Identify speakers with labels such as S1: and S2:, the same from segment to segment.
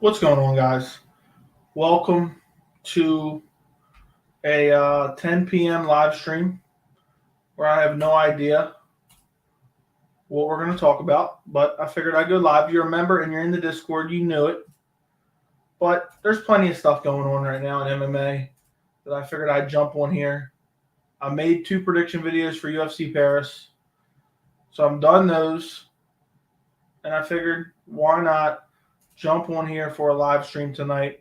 S1: What's going on, guys? Welcome to a 10 p.m. live stream where I have no idea what we're going to talk about, but I figured I'd go live. You're a member and you're in the Discord, you knew it. But there's plenty of stuff going on right now in MMA that I figured I'd jump on here. I made two prediction videos for UFC Paris, so I'm done those, and I figured why not jump on here for a live stream tonight.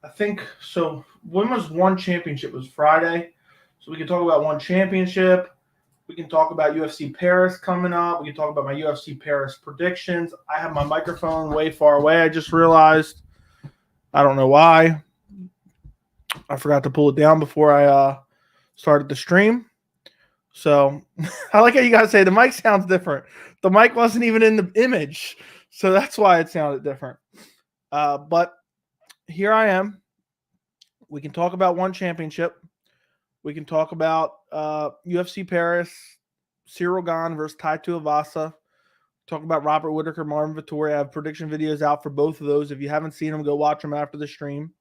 S1: I think so. When was one championship? It was Friday. So we can talk about one championship. We can talk about UFC Paris coming up. We can talk about my UFC Paris predictions. I have my microphone way far away. I just realized. I don't know why. I forgot to pull it down before I started the stream. So I like how you guys say the mic sounds different. The mic wasn't even in the image. So that's why it sounded different. But here I am. We can talk about one championship. We can talk about UFC Paris, Ciryl Gane versus Tai Tuivasa. Talk about Robert Whittaker, Marvin Vettori. I have prediction videos out for both of those. If you haven't seen them, go watch them after the stream.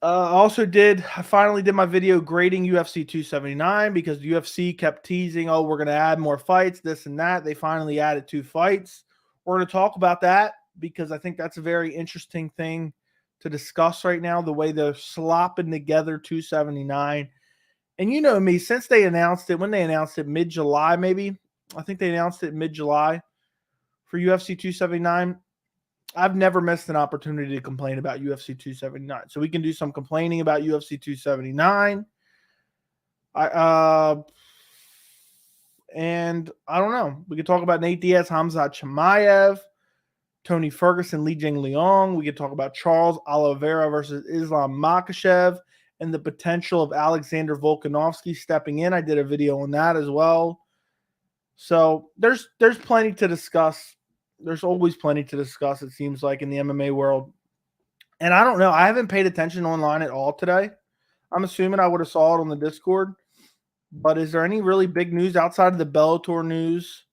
S1: I finally did my video grading UFC 279 because the UFC kept teasing, oh, we're going to add more fights, this and that. They finally added 2 fights. We're going to talk about that because I think that's a very interesting thing to discuss right now, the way they're slopping together 279. And you know me, since they announced it, when they announced it mid-July maybe, I think they announced it mid-July for UFC 279, I've never missed an opportunity to complain about UFC 279. So we can do some complaining about UFC 279. And I don't know. We could talk about Nate Diaz, Khamzat Chimaev, Tony Ferguson, Li JingLiang. We could talk about Charles Oliveira versus Islam Makhachev and the potential of Alexander Volkanovski stepping in. I did a video on that as well. So there's plenty to discuss. There's always plenty to discuss, it seems like, in the MMA world. And I don't know. I haven't paid attention online at all today. I'm assuming I would have saw it on the Discord. But is there any really big news outside of the Bellator news?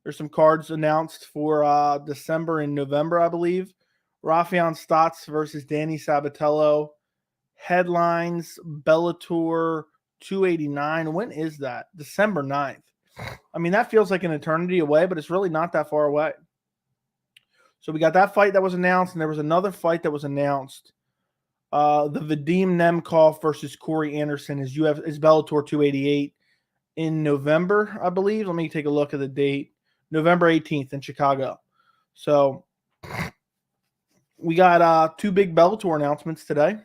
S1: There's some cards announced for December and November, I believe. Rafion Stotts versus Danny Sabatello. Headlines, Bellator 289. When is that? December 9th. I mean, that feels like an eternity away, but it's really not that far away. So we got that fight that was announced, and there was another fight that was announced. The Vadim Nemkov versus Corey Anderson is Bellator 288 in November, I believe. Let me take a look at the date. November 18th in Chicago. So we got 2 big Bellator announcements today.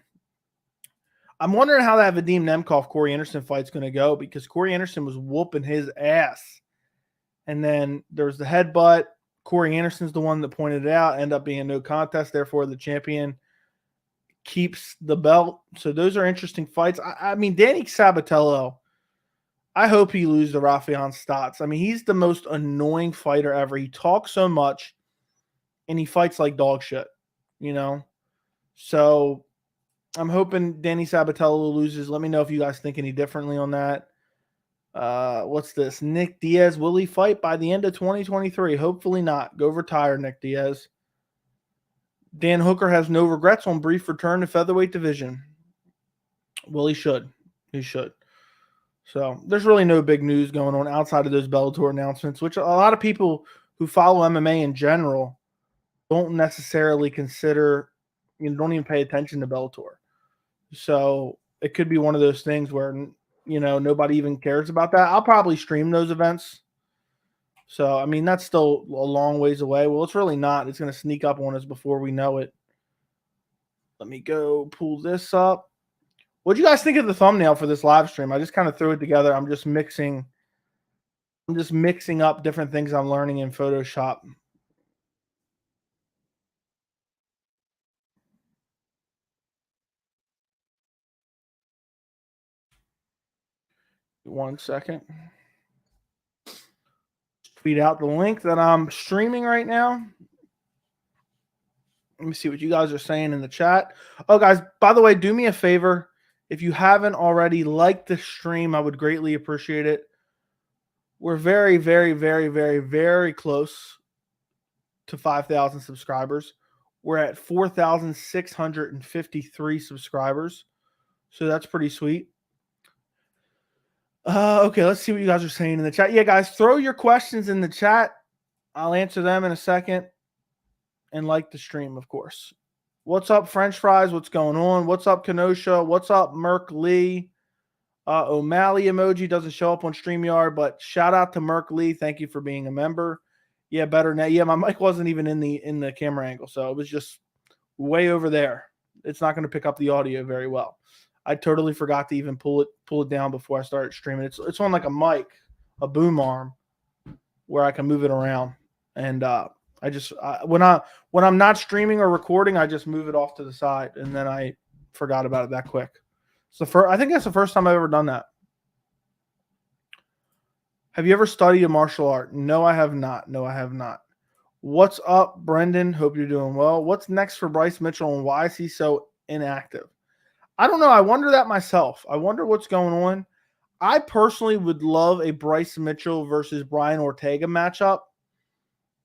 S1: I'm wondering how that Vadim Nemkov Corey Anderson fight's going to go because Corey Anderson was whooping his ass. And then there's the headbutt. Corey Anderson's the one that pointed it out. End up being a no contest. Therefore, the champion keeps the belt. So those are interesting fights. I mean, Danny Sabatello, I hope he loses to Rafion Stotts. I mean, he's the most annoying fighter ever. He talks so much, and he fights like dog shit, you know? So I'm hoping Danny Sabatello loses. Let me know if you guys think any differently on that. What's this? Nick Diaz, will he fight by the end of 2023? Hopefully not. Go retire, Nick Diaz. Dan Hooker has no regrets on brief return to featherweight division. Well, he should. He should. So there's really no big news going on outside of those Bellator announcements, which a lot of people who follow MMA in general don't necessarily consider, don't even pay attention to Bellator. So it could be one of those things where, nobody even cares about that. I'll probably stream those events. So, I mean, that's still a long ways away. Well, it's really not. It's going to sneak up on us before we know it. Let me go pull this up. What do you guys think of the thumbnail for this live stream? I just kind of threw it together. I'm just mixing up different things I'm learning in Photoshop. One second. Tweet out the link that I'm streaming right now. Let me see what you guys are saying in the chat. Oh, guys, by the way, do me a favor. If you haven't already liked the stream, I would greatly appreciate it. We're very, very, very, very, very close to 5,000 subscribers. We're at 4,653 subscribers. So that's pretty sweet. Okay, let's see what you guys are saying in the chat. Yeah, guys, throw your questions in the chat. I'll answer them in a second. And like the stream, of course. What's up, French Fries? What's going on? What's up, Kenosha? What's up, Merk Lee? O'Malley emoji doesn't show up on StreamYard, but shout out to Merk Lee. Thank you for being a member. Yeah, better now. Yeah, my mic wasn't even in the camera angle, so it was just way over there. It's not going to pick up the audio very well. I totally forgot to even pull it down before I started streaming. It's on like a mic, a boom arm, where I can move it around. And when I'm not streaming or recording, I just move it off to the side, and then I forgot about it that quick. So I think that's the first time I've ever done that. Have you ever studied a martial art? No, I have not. No, I have not. What's up, Brendan? Hope you're doing well. What's next for Bryce Mitchell, and why is he so inactive? I don't know. I wonder that myself. I wonder what's going on. I personally would love a Bryce Mitchell versus Brian Ortega matchup.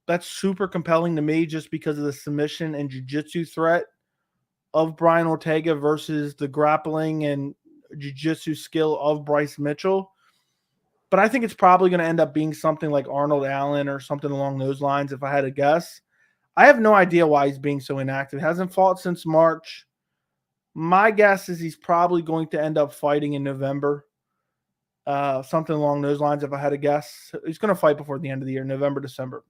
S1: That's super compelling to me just because of the submission and jiu-jitsu threat of Brian Ortega versus the grappling and jiu-jitsu skill of Bryce Mitchell. But I think it's probably going to end up being something like Arnold Allen or something along those lines if I had to guess. I have no idea why he's being so inactive. Hasn't fought since March. My guess is he's probably going to end up fighting in November. Something along those lines if I had to guess. He's going to fight before the end of the year, November, December.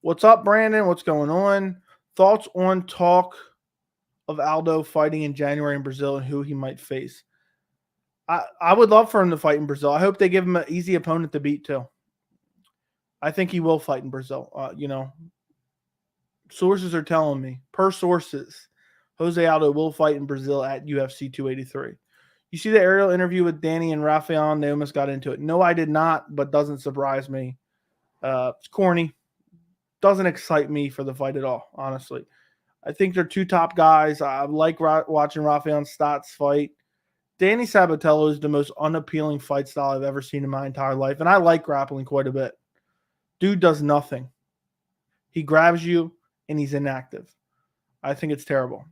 S1: What's up, Brandon? What's going on? Thoughts on talk of Aldo fighting in January in Brazil and who he might face? I would love for him to fight in Brazil. I hope they give him an easy opponent to beat too. I think he will fight in Brazil. Sources are telling me, per sources, Jose Aldo will fight in Brazil at UFC 283. You see the aerial interview with Danny and Rafael? They almost got into it. No, I did not, but doesn't surprise me. It's corny. Doesn't excite me for the fight at all, honestly. I think they're two top guys. I like watching Rafael Stotts fight. Danny Sabatello is the most unappealing fight style I've ever seen in my entire life, and I like grappling quite a bit. Dude does nothing. He grabs you, and he's inactive. I think it's terrible.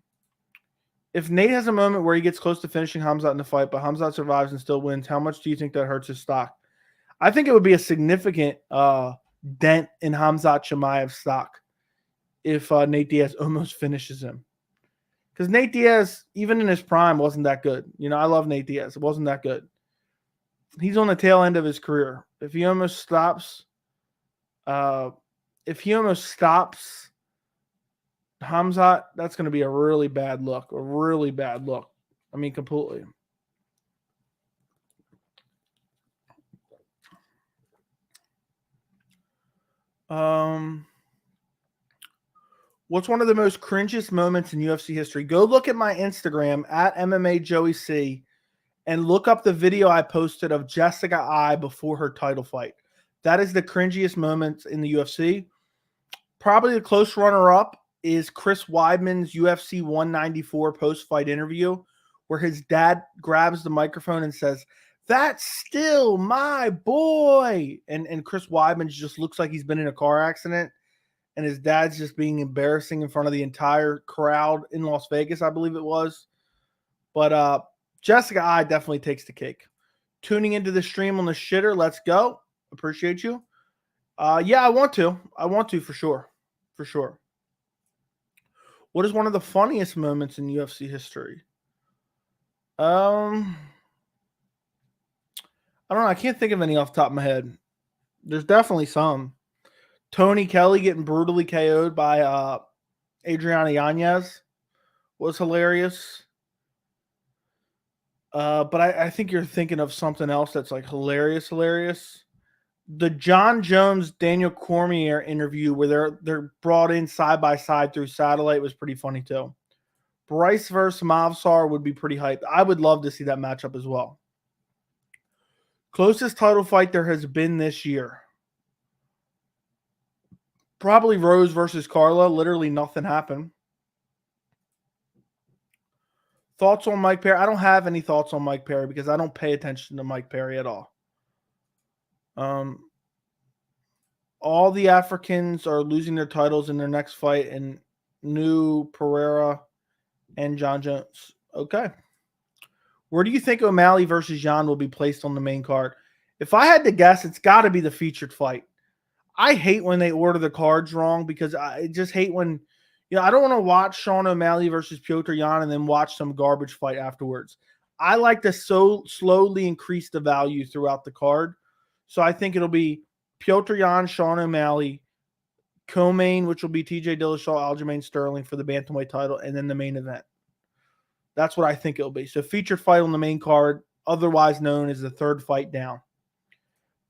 S1: If Nate has a moment where he gets close to finishing Khamzat in the fight, but Khamzat survives and still wins, how much do you think that hurts his stock? I think it would be a significant dent in Khamzat Chimaev's stock if Nate Diaz almost finishes him. Because Nate Diaz, even in his prime, wasn't that good. I love Nate Diaz. It wasn't that good. He's on the tail end of his career. If he almost stops Khamzat, that's going to be a really bad look. A really bad look. I mean, completely. What's one of the most cringiest moments in UFC history? Go look at my Instagram at MMAJoeyC and look up the video I posted of Jessica I before her title fight. That is the cringiest moment in the UFC. Probably the close runner-up is Chris Weidman's UFC 194 post-fight interview where his dad grabs the microphone and says, "That's still my boy." And Chris Weidman just looks like he's been in a car accident. And his dad's just being embarrassing in front of the entire crowd in Las Vegas, I believe it was. But Jessica I definitely takes the cake. Tuning into the stream on the shitter. Let's go. Appreciate you. Yeah, I want to. I want to for sure. For sure. What is one of the funniest moments in UFC history? I don't know. I can't think of any off the top of my head. There's definitely some. Tony Kelly getting brutally KO'd by Adriana Yanez was hilarious. But I think you're thinking of something else that's like hilarious. The John Jones Daniel Cormier interview where they're brought in side by side through satellite was pretty funny too. Bryce versus Mavsar would be pretty hyped. I would love to see that matchup as well. Closest title fight there has been this year. Probably Rose versus Carla. Literally nothing happened. Thoughts on Mike Perry? I don't have any thoughts on Mike Perry because I don't pay attention to Mike Perry at all. all the Africans are losing their titles in their next fight, and New Pereira and John Jones. Okay. Where do you think O'Malley versus Jan will be placed on the main card? If I had to guess, it's got to be the featured fight. I hate when they order the cards wrong because I just hate when, I don't want to watch Sean O'Malley versus Piotr Jan and then watch some garbage fight afterwards. I like to so slowly increase the value throughout the card. So I think it'll be Piotr Jan, Sean O'Malley, co-main, which will be TJ Dillashaw, Aljamain Sterling for the bantamweight title, and then the main event. That's what I think it'll be. So featured fight on the main card, otherwise known as the third fight down.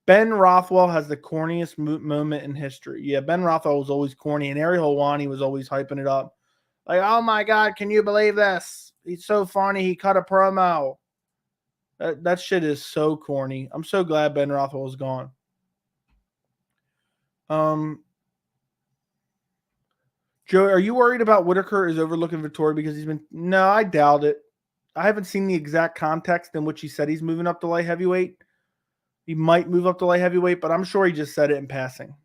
S1: Ben Rothwell has the corniest moment in history. Yeah, Ben Rothwell was always corny, and Ariel Helwani was always hyping it up. Like, oh my God, can you believe this? He's so funny. He cut a promo. That shit is so corny. I'm so glad Ben Rothwell is gone. Joe, are you worried about Whitaker is overlooking Vettori because he's been... No, I doubt it. I haven't seen the exact context in which he said he's moving up to light heavyweight. He might move up to light heavyweight, but I'm sure he just said it in passing.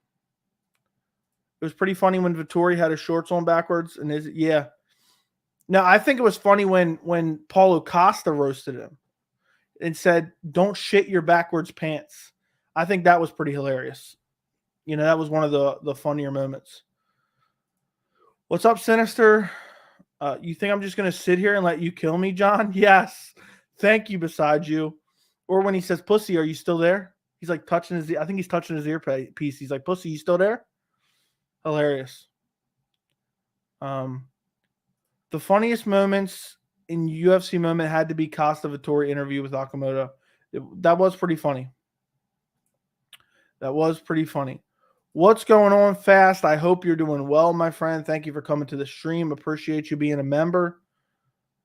S1: It was pretty funny when Vettori had his shorts on backwards. Yeah. No, I think it was funny when Paulo Costa roasted him and said, don't shit your backwards pants. I think that was pretty hilarious. That was one of the funnier moments. What's up, Sinister? You think I'm just going to sit here and let you kill me, John? Yes. Thank you, beside you. Or when he says, pussy, are you still there? He's like touching his... I think he's touching his earpiece. He's like, pussy, you still there? Hilarious. The funniest moments in UFC moment had to be Costa Vettori interview with Okamoto. That was pretty funny. That was pretty funny. What's going on, Fast? I hope you're doing well, my friend. Thank you for coming to the stream. Appreciate you being a member.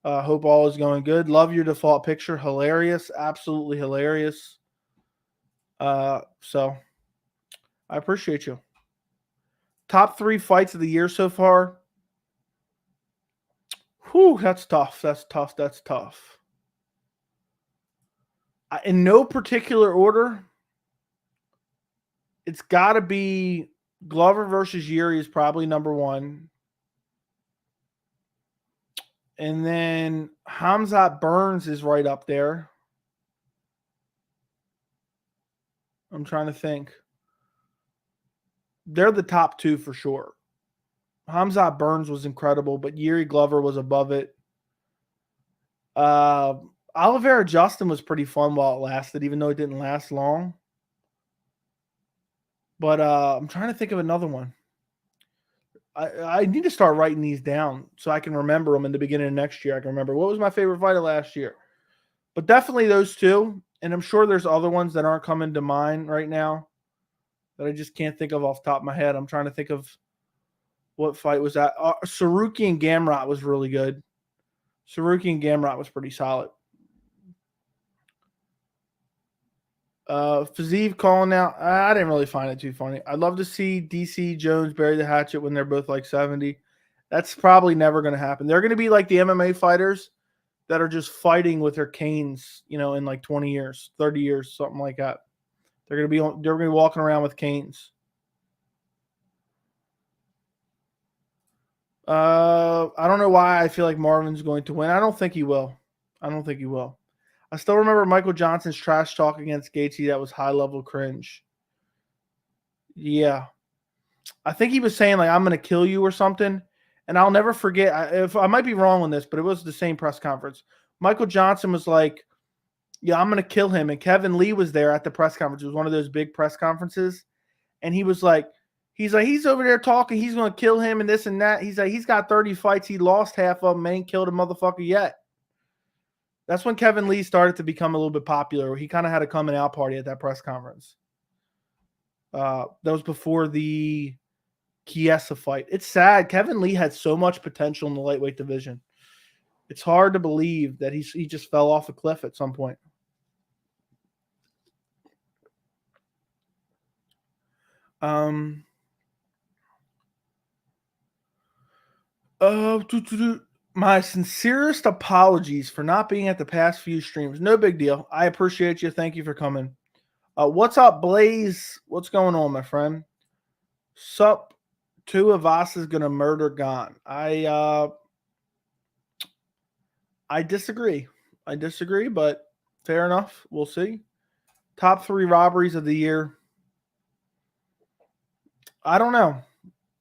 S1: Hope all is going good. Love your default picture. Hilarious. Absolutely hilarious. So I appreciate you. Top 3 fights of the year so far. Whew, that's tough. That's tough. That's tough. In no particular order, it's got to be Glover versus Yuri is probably number 1. And then Khamzat Burns is right up there. I'm trying to think. They're the top 2 for sure. Khamzat Burns was incredible, but Yuri Glover was above it. Oliveira Justin was pretty fun while it lasted, even though it didn't last long. But I'm trying to think of another one. I need to start writing these down so I can remember them in the beginning of next year. I can remember what was my favorite fight of last year. But definitely those 2. And I'm sure there's other ones that aren't coming to mind right now that I just can't think of off the top of my head. I'm trying to think of what fight was that. Saruki and Gamrot was really good. Saruki and Gamrot was pretty solid. Fazeev calling out. I didn't really find it too funny. I'd love to see DC Jones bury the hatchet when they're both like 70. That's probably never going to happen. They're going to be like the MMA fighters that are just fighting with their canes, in like 20 years, 30 years, something like that. They're going to be walking around with canes. I don't know why I feel like Marvin's going to win. I don't think he will. I still remember Michael Johnson's trash talk against Gaethje. That was high-level cringe. Yeah. I think he was saying, like, I'm going to kill you or something. And I'll never forget. If I might be wrong on this, but it was the same press conference. Michael Johnson was like, yeah, I'm going to kill him. And Kevin Lee was there at the press conference. It was one of those big press conferences. And he was like, he's over there talking. He's going to kill him and this and that. He's like, he's got 30 fights. He lost half of them. Ain't killed a motherfucker yet. That's when Kevin Lee started to become a little bit popular. He kind of had a coming out party at that press conference. That was before the Chiesa fight. It's sad. Kevin Lee had so much potential in the lightweight division. It's hard to believe that he just fell off a cliff at some point. My sincerest apologies for not being at the past few streams. No big deal. I appreciate you. Thank you for coming. What's up, Blaze? What's going on, my friend? Sup, Tuivasa is gonna murder Gane. I disagree. I disagree, but fair enough. We'll see. Top 3 robberies of the year. I don't know.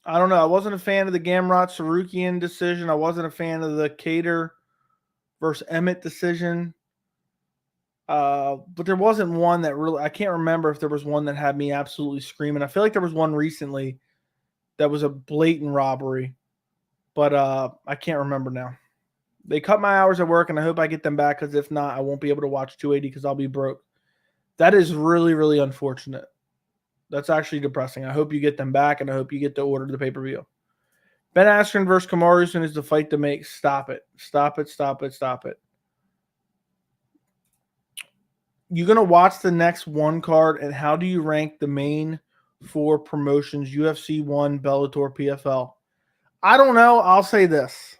S1: I wasn't a fan of the Gamrot Sarukian decision. I wasn't a fan of the Cater versus Emmett decision. But there wasn't one that really, I can't remember if there was one that had me absolutely screaming. I feel like there was one recently that was a blatant robbery, but I can't remember now. They cut my hours at work, and I hope I get them back, because if not, I won't be able to watch 280 because I'll be broke. That is really, really unfortunate. That's actually depressing. I hope you get them back, and I hope you get to order the pay-per-view. Ben Askren versus Kamaru is the fight to make. Stop it. Stop it, stop it, stop it. You're going to watch the next one card, and how do you rank the main 4 promotions, UFC 1, Bellator, PFL? I don't know. I'll say this.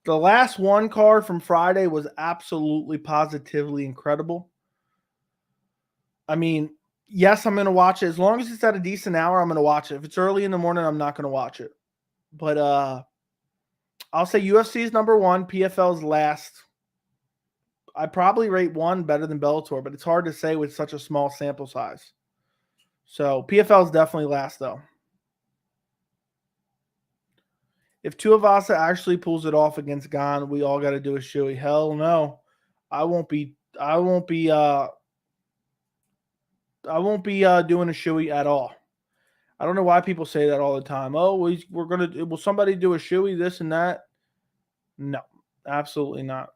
S1: The last one card from Friday was absolutely positively incredible. I mean, yes, I'm going to watch it. As long as it's at a decent hour, I'm going to watch it. If it's early in the morning, I'm not going to watch it. But I'll say UFC is number 1, PFL is last. I probably rate 1 better than Bellator, but it's hard to say with such a small sample size. So PFL is definitely last, though. If Tuivasa actually pulls it off against Gane, we all got to do a shoey. Hell no, I won't be doing a shoey at all. I don't know why people say that all the time. Oh, will somebody do a shoey, this and that? No, absolutely not.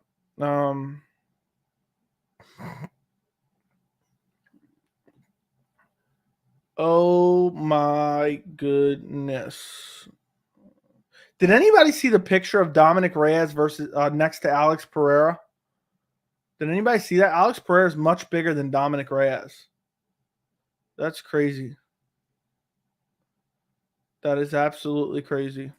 S1: Oh my goodness. Did anybody see the picture of Dominic Reyes versus next to Alex Pereira? Did anybody see that? Alex Pereira is much bigger than Dominic Reyes. That's crazy. That is absolutely crazy.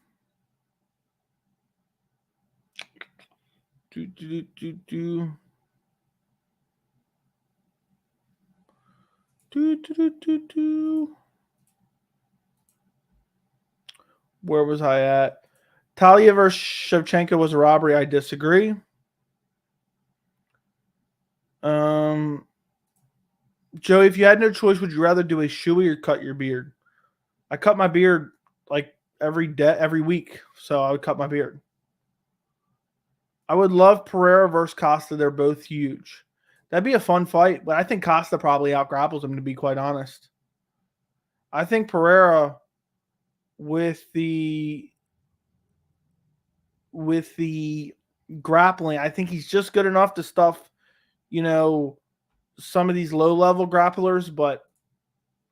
S1: Where was I at? Talia versus Shevchenko was a robbery. I disagree. Joey, if you had no choice, would you rather do a shoey or cut your beard? I cut my beard like every week, so I would cut my beard. I would love Pereira versus Costa. They're both huge. That'd be a fun fight, but I think Costa probably outgrapples him, to be quite honest. I think Pereira with the grappling, I think he's just good enough to stuff, some of these low-level grapplers, but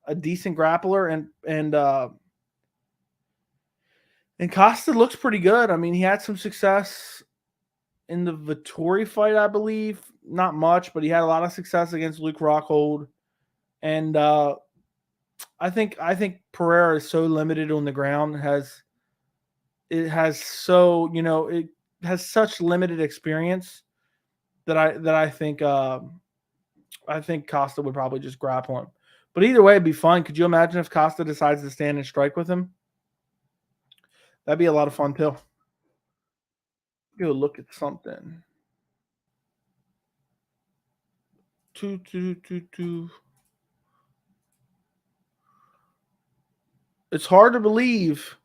S1: a decent grappler, and Costa looks pretty good. I mean, he had some success in the Vettori fight, I believe. Not much, but he had a lot of success against Luke Rockhold. And I think Pereira is so limited on the ground. It has such limited experience that I think Costa would probably just grapple him. But either way, it'd be fun. Could you imagine if Costa decides to stand and strike with him? That'd be a lot of fun too. Go look at something. It's hard to believe.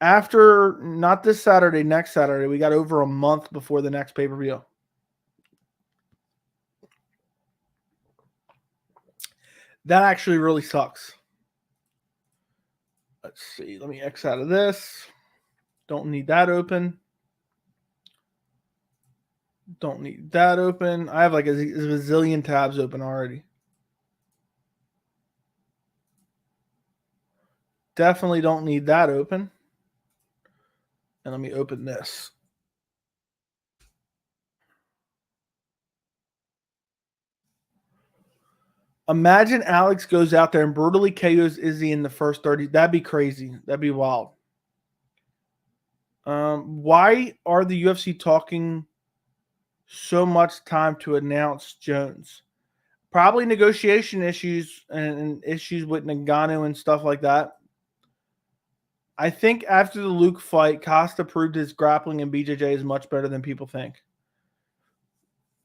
S1: After not this Saturday, next Saturday, we got over a month before the next pay-per-view. That actually really sucks. Let's see. Let me X out of this. Don't need that open. Don't need that open. I have like a bazillion tabs open already. Definitely don't need that open. And let me open this. Imagine Alex goes out there and brutally KOs Izzy in the first 30. That'd be crazy. That'd be wild. Why are the UFC talking so much time to announce Jones? Probably negotiation issues and issues with Ngannou and stuff like that. I think after the Luke fight, Costa proved his grappling and BJJ is much better than people think.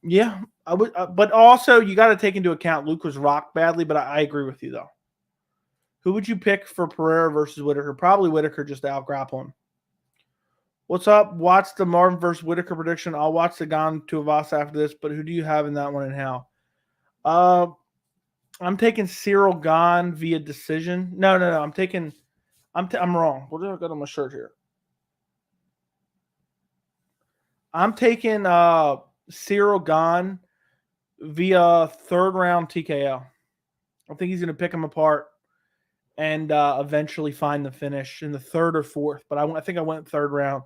S1: Yeah, I would, but also you got to take into account Luke was rocked badly. But I agree with you though. Who would you pick for Pereira versus Whitaker? Probably Whitaker just to out-grapple him. What's up? Watch the Marvin versus Whitaker prediction. I'll watch the Gane Tuivasa after this, but who do you have in that one and how? I'm taking Ciryl Gane via decision. No. I'm wrong. What did I got on my shirt here? I'm taking Ciryl Gane via third round TKO. I think he's going to pick him apart and eventually find the finish in the third or fourth. But I think I went third round.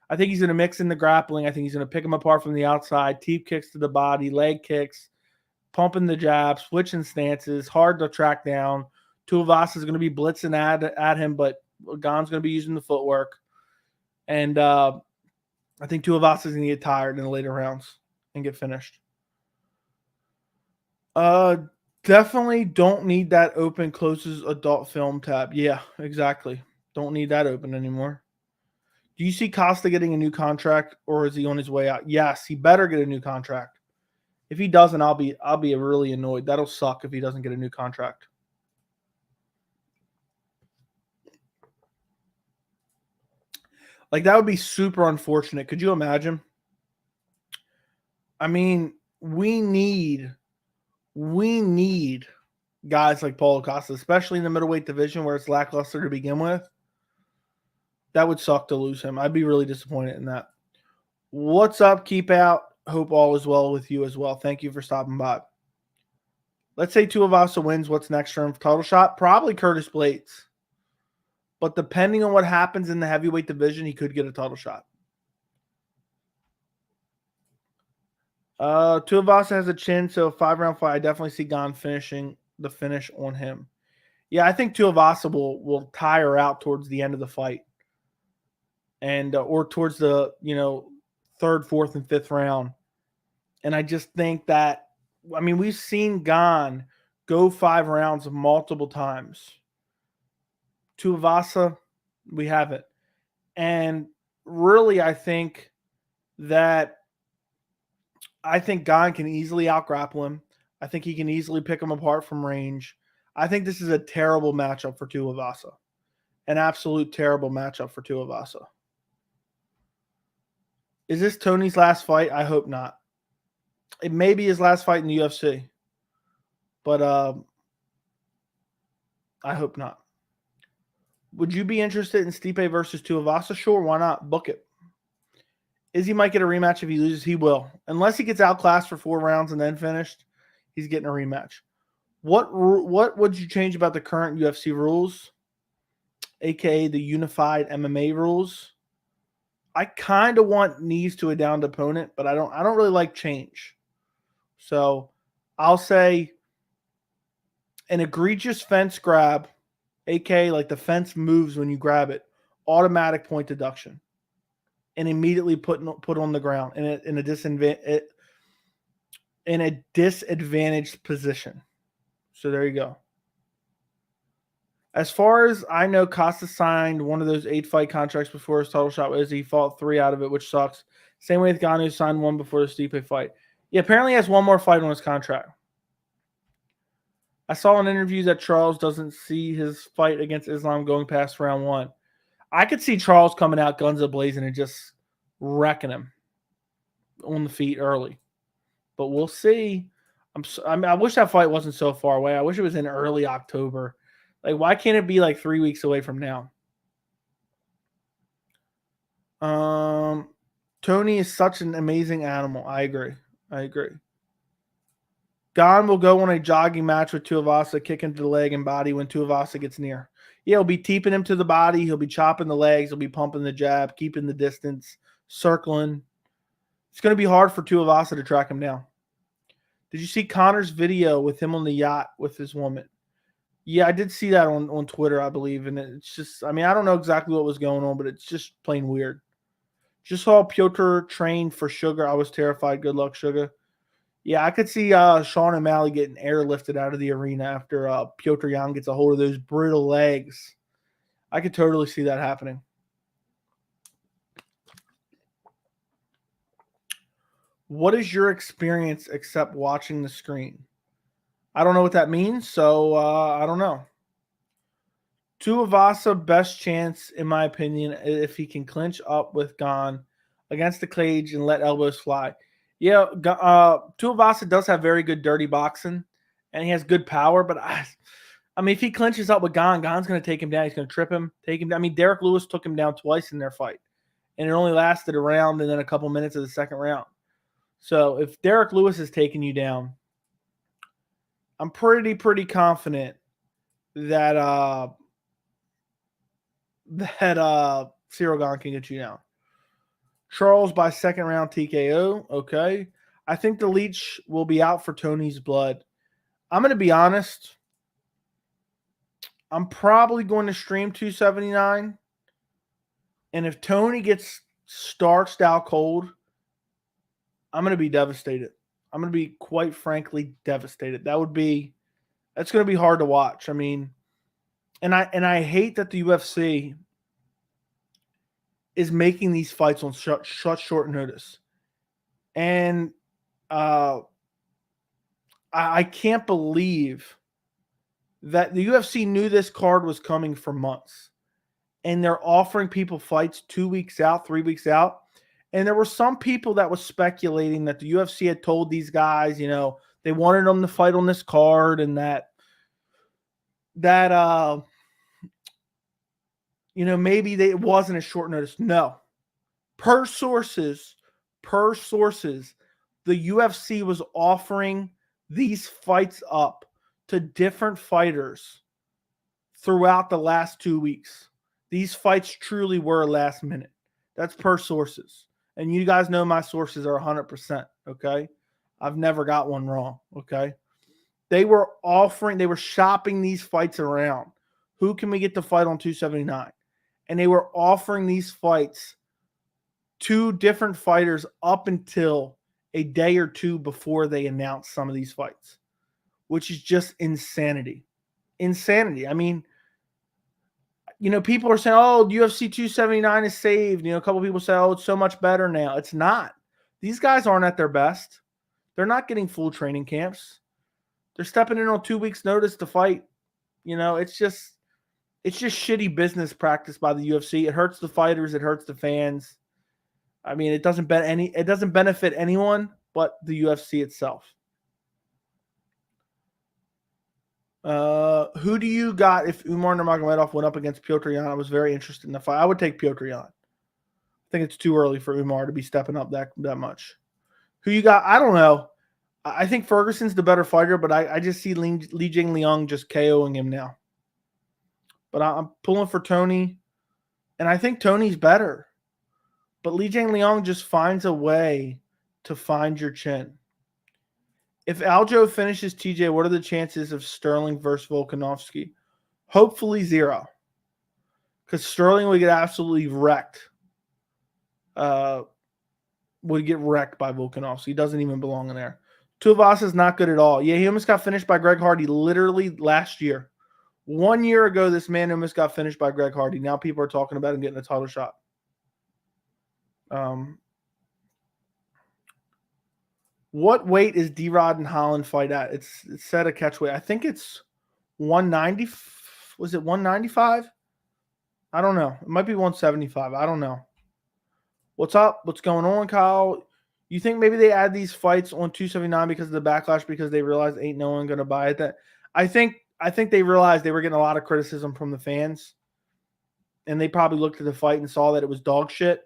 S1: I think he's going to mix in the grappling. I think he's going to pick him apart from the outside, teep kicks to the body, leg kicks, pumping the jab, switching stances, hard to track down. Tuivasa is going to be blitzing at him, but Gane's going to be using the footwork. And I think Tuivasa is going to get tired in the later rounds and get finished. Definitely don't need that open closes adult film tab. Yeah, exactly. Don't need that open anymore. Do you see Costa getting a new contract or is he on his way out? Yes, he better get a new contract. If he doesn't, I'll be really annoyed. That'll suck if he doesn't get a new contract. Like, that would be super unfortunate. Could you imagine? I mean, we need guys like Paulo Costa, especially in the middleweight division where it's lackluster to begin with. That would suck to lose him. I'd be really disappointed in that. What's up? Keep out. Hope all is well with you as well. Thank you for stopping by. Let's say Tuivasa wins. What's next for him? Title shot? Probably Curtis Blades. But depending on what happens in the heavyweight division, he could get a title shot. Tuivasa has a chin, so 5-round fight. I definitely see Gane finishing the finish on him. Yeah, I think Tuivasa will tire out towards the end of the fight. And or towards the third, fourth, and fifth round. And I just think that, I mean, we've seen Gane go 5 rounds multiple times. Tuivasa, we haven't. And really, I think Gane can easily out-grapple him. I think he can easily pick him apart from range. I think this is a terrible matchup for Tuivasa. An absolute terrible matchup for Tuivasa. Is this Tony's last fight? I hope not. It may be his last fight in the UFC. But I hope not. Would you be interested in Stipe versus Tuivasa? Sure, why not? Book it. Izzy might get a rematch if he loses. He will. Unless he gets outclassed for 4 rounds and then finished, he's getting a rematch. What would you change about the current UFC rules, aka the unified MMA rules? I kind of want knees to a downed opponent, but I don't really like change. So I'll say an egregious fence grab, aka like the fence moves when you grab it, automatic point deduction, and immediately put on the ground in a disadvantaged position. So there you go. As far as I know, Costa signed one of those 8-fight contracts before his title shot. He fought 3 out of it, which sucks. Same way with Ngannou, signed one before the Stipe fight. He apparently has one more fight on his contract. I saw in interviews that Charles doesn't see his fight against Islam going past round 1. I could see Charles coming out guns a-blazing and just wrecking him on the feet early. But we'll see. I wish that fight wasn't so far away. I wish it was in early October. Like, why can't it be like 3 weeks away from now? Tony is such an amazing animal. I agree. Gane will go on a jogging match with Tuivasa, kicking to the leg and body when Tuivasa gets near. Yeah, he'll be teeping him to the body. He'll be chopping the legs. He'll be pumping the jab, keeping the distance, circling. It's going to be hard for Tuivasa to track him down. Did you see Connor's video with him on the yacht with his woman? Yeah, I did see that on Twitter, I believe. And it's just, I mean, I don't know exactly what was going on, but it's just plain weird. Just saw Piotr train for Sugar. I was terrified. Good luck, Sugar. Yeah, I could see Sean O'Malley getting airlifted out of the arena after Petr Yan gets a hold of those brittle legs. I could totally see that happening. What is your experience except watching the screen? I don't know what that means, so I don't know. Tuivasa, best chance, in my opinion, if he can clinch up with Gane against the cage and let elbows fly. Yeah, Tuivasa does have very good dirty boxing, and he has good power, but I mean, if he clinches up with Gane, Gane's going to take him down. He's going to trip him, take him down. I mean, Derek Lewis took him down twice in their fight, and it only lasted a round and then a couple minutes of the second round. So if Derek Lewis is taking you down, I'm pretty confident that Ciryl Gane can get you down. Charles by second round TKO. Okay. I think the leech will be out for Tony's blood. I'm going to be honest. I'm probably going to stream 279. And if Tony gets starched out cold, I'm going to be devastated. I'm going to be quite frankly devastated. That's going to be hard to watch. I mean, and I hate that the UFC is making these fights on such short notice. And I can't believe that the UFC knew this card was coming for months. And they're offering people fights 2 weeks out, 3 weeks out. And there were some people that was speculating that the UFC had told these guys, they wanted them to fight on this card and that maybe it wasn't a short notice. No. Per sources, the UFC was offering these fights up to different fighters throughout the last 2 weeks. These fights truly were last minute. That's per sources. And you guys know my sources are 100%, okay? I've never got one wrong, okay? They were shopping these fights around. Who can we get to fight on 279? And they were offering these fights to different fighters up until a day or two before they announced some of these fights, which is just insanity. Insanity. I mean, people are saying, oh, UFC 279 is saved. A couple people say, oh, it's so much better now. It's not. These guys aren't at their best. They're not getting full training camps. They're stepping in on 2 weeks' notice to fight. It's just shitty business practice by the UFC. It hurts the fighters. It hurts the fans. I mean, it doesn't benefit anyone but the UFC itself. Who do you got if Umar Nurmagomedov went up against Petr Yan? I was very interested in the fight. I would take Petr Yan. I think it's too early for Umar to be stepping up that much. Who you got? I don't know. I think Ferguson's the better fighter, but I just see Li JingLiang just KOing him now. But I'm pulling for Tony, and I think Tony's better. But Li JingLiang just finds a way to find your chin. If Aljo finishes TJ, what are the chances of Sterling versus Volkanovski? Hopefully 0. Because Sterling would get absolutely wrecked. Would get wrecked by Volkanovski. He doesn't even belong in there. Tuivasa is not good at all. Yeah, he almost got finished by Greg Hardy literally last year. 1 year ago, this man almost got finished by Greg Hardy. Now people are talking about him getting a title shot. What weight is D-Rod and Holland fight at? It's set a catch weight. I think it's 190. Was it 195? I don't know. It might be 175. I don't know. What's up? What's going on, Kyle? You think maybe they add these fights on 279 because of the backlash because they realized ain't no one going to buy it? I think they realized they were getting a lot of criticism from the fans, and they probably looked at the fight and saw that it was dog shit.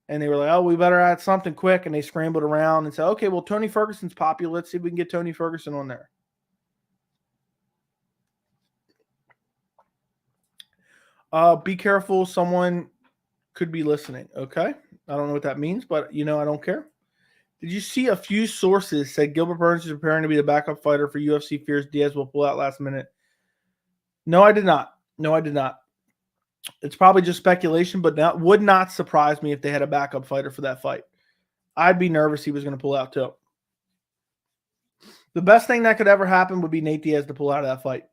S1: And they were like, oh, we better add something quick. And they scrambled around and said, okay, well, Tony Ferguson's popular. Let's see if we can get Tony Ferguson on there. Be careful. Someone could be listening. Okay. I don't know what that means, but I don't care. Did you see a few sources said Gilbert Burns is preparing to be the backup fighter for UFC fears Diaz will pull out last minute? No, I did not. It's probably just speculation, but would not surprise me if they had a backup fighter for that fight. I'd be nervous he was going to pull out too. The best thing that could ever happen would be Nate Diaz to pull out of that fight.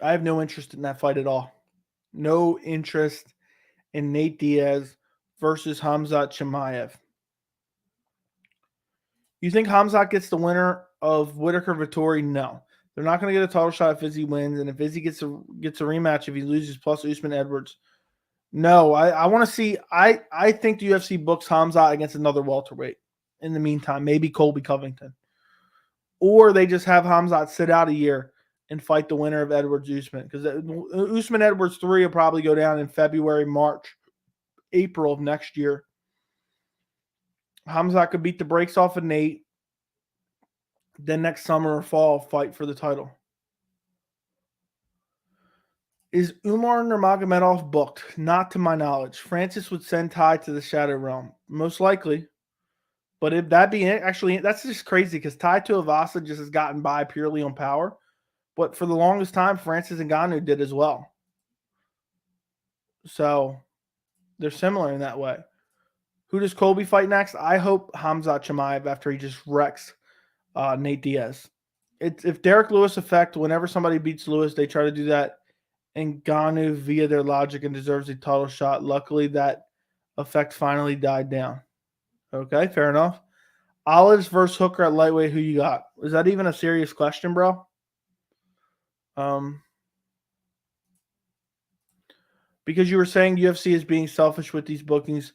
S1: I have no interest in that fight at all. No interest in Nate Diaz versus Khamzat Chimaev. You think Khamzat gets the winner of Whitaker-Vettori? No. They're not going to get a title shot if Izzy wins. And if Izzy gets a rematch, if he loses plus Usman Edwards. No, I want to see. I think the UFC books Khamzat against another welterweight in the meantime. Maybe Colby Covington. Or they just have Khamzat sit out a year and fight the winner of Edwards Usman. Because Usman Edwards 3 will probably go down in February, March, April of next year. Khamzat could beat the brakes off of Nate. Then next summer or fall, fight for the title. Is Umar Nurmagomedov booked? Not to my knowledge. Francis would send Tai to the Shadow Realm. Most likely. But if that be it, actually, that's just crazy because Tai Tuivasa just has gotten by purely on power. But for the longest time, Francis Ngannou did as well. So they're similar in that way. Who does Colby fight next? I hope Khamzat Chimaev after he just wrecks Nate Diaz. If Derek Lewis effect, whenever somebody beats Lewis, they try to do that Ngannou via their logic and deserves a title shot. Luckily, that effect finally died down. Okay, fair enough. Olives versus Hooker at lightweight. Who you got? Is that even a serious question, bro? Because you were saying UFC is being selfish with these bookings.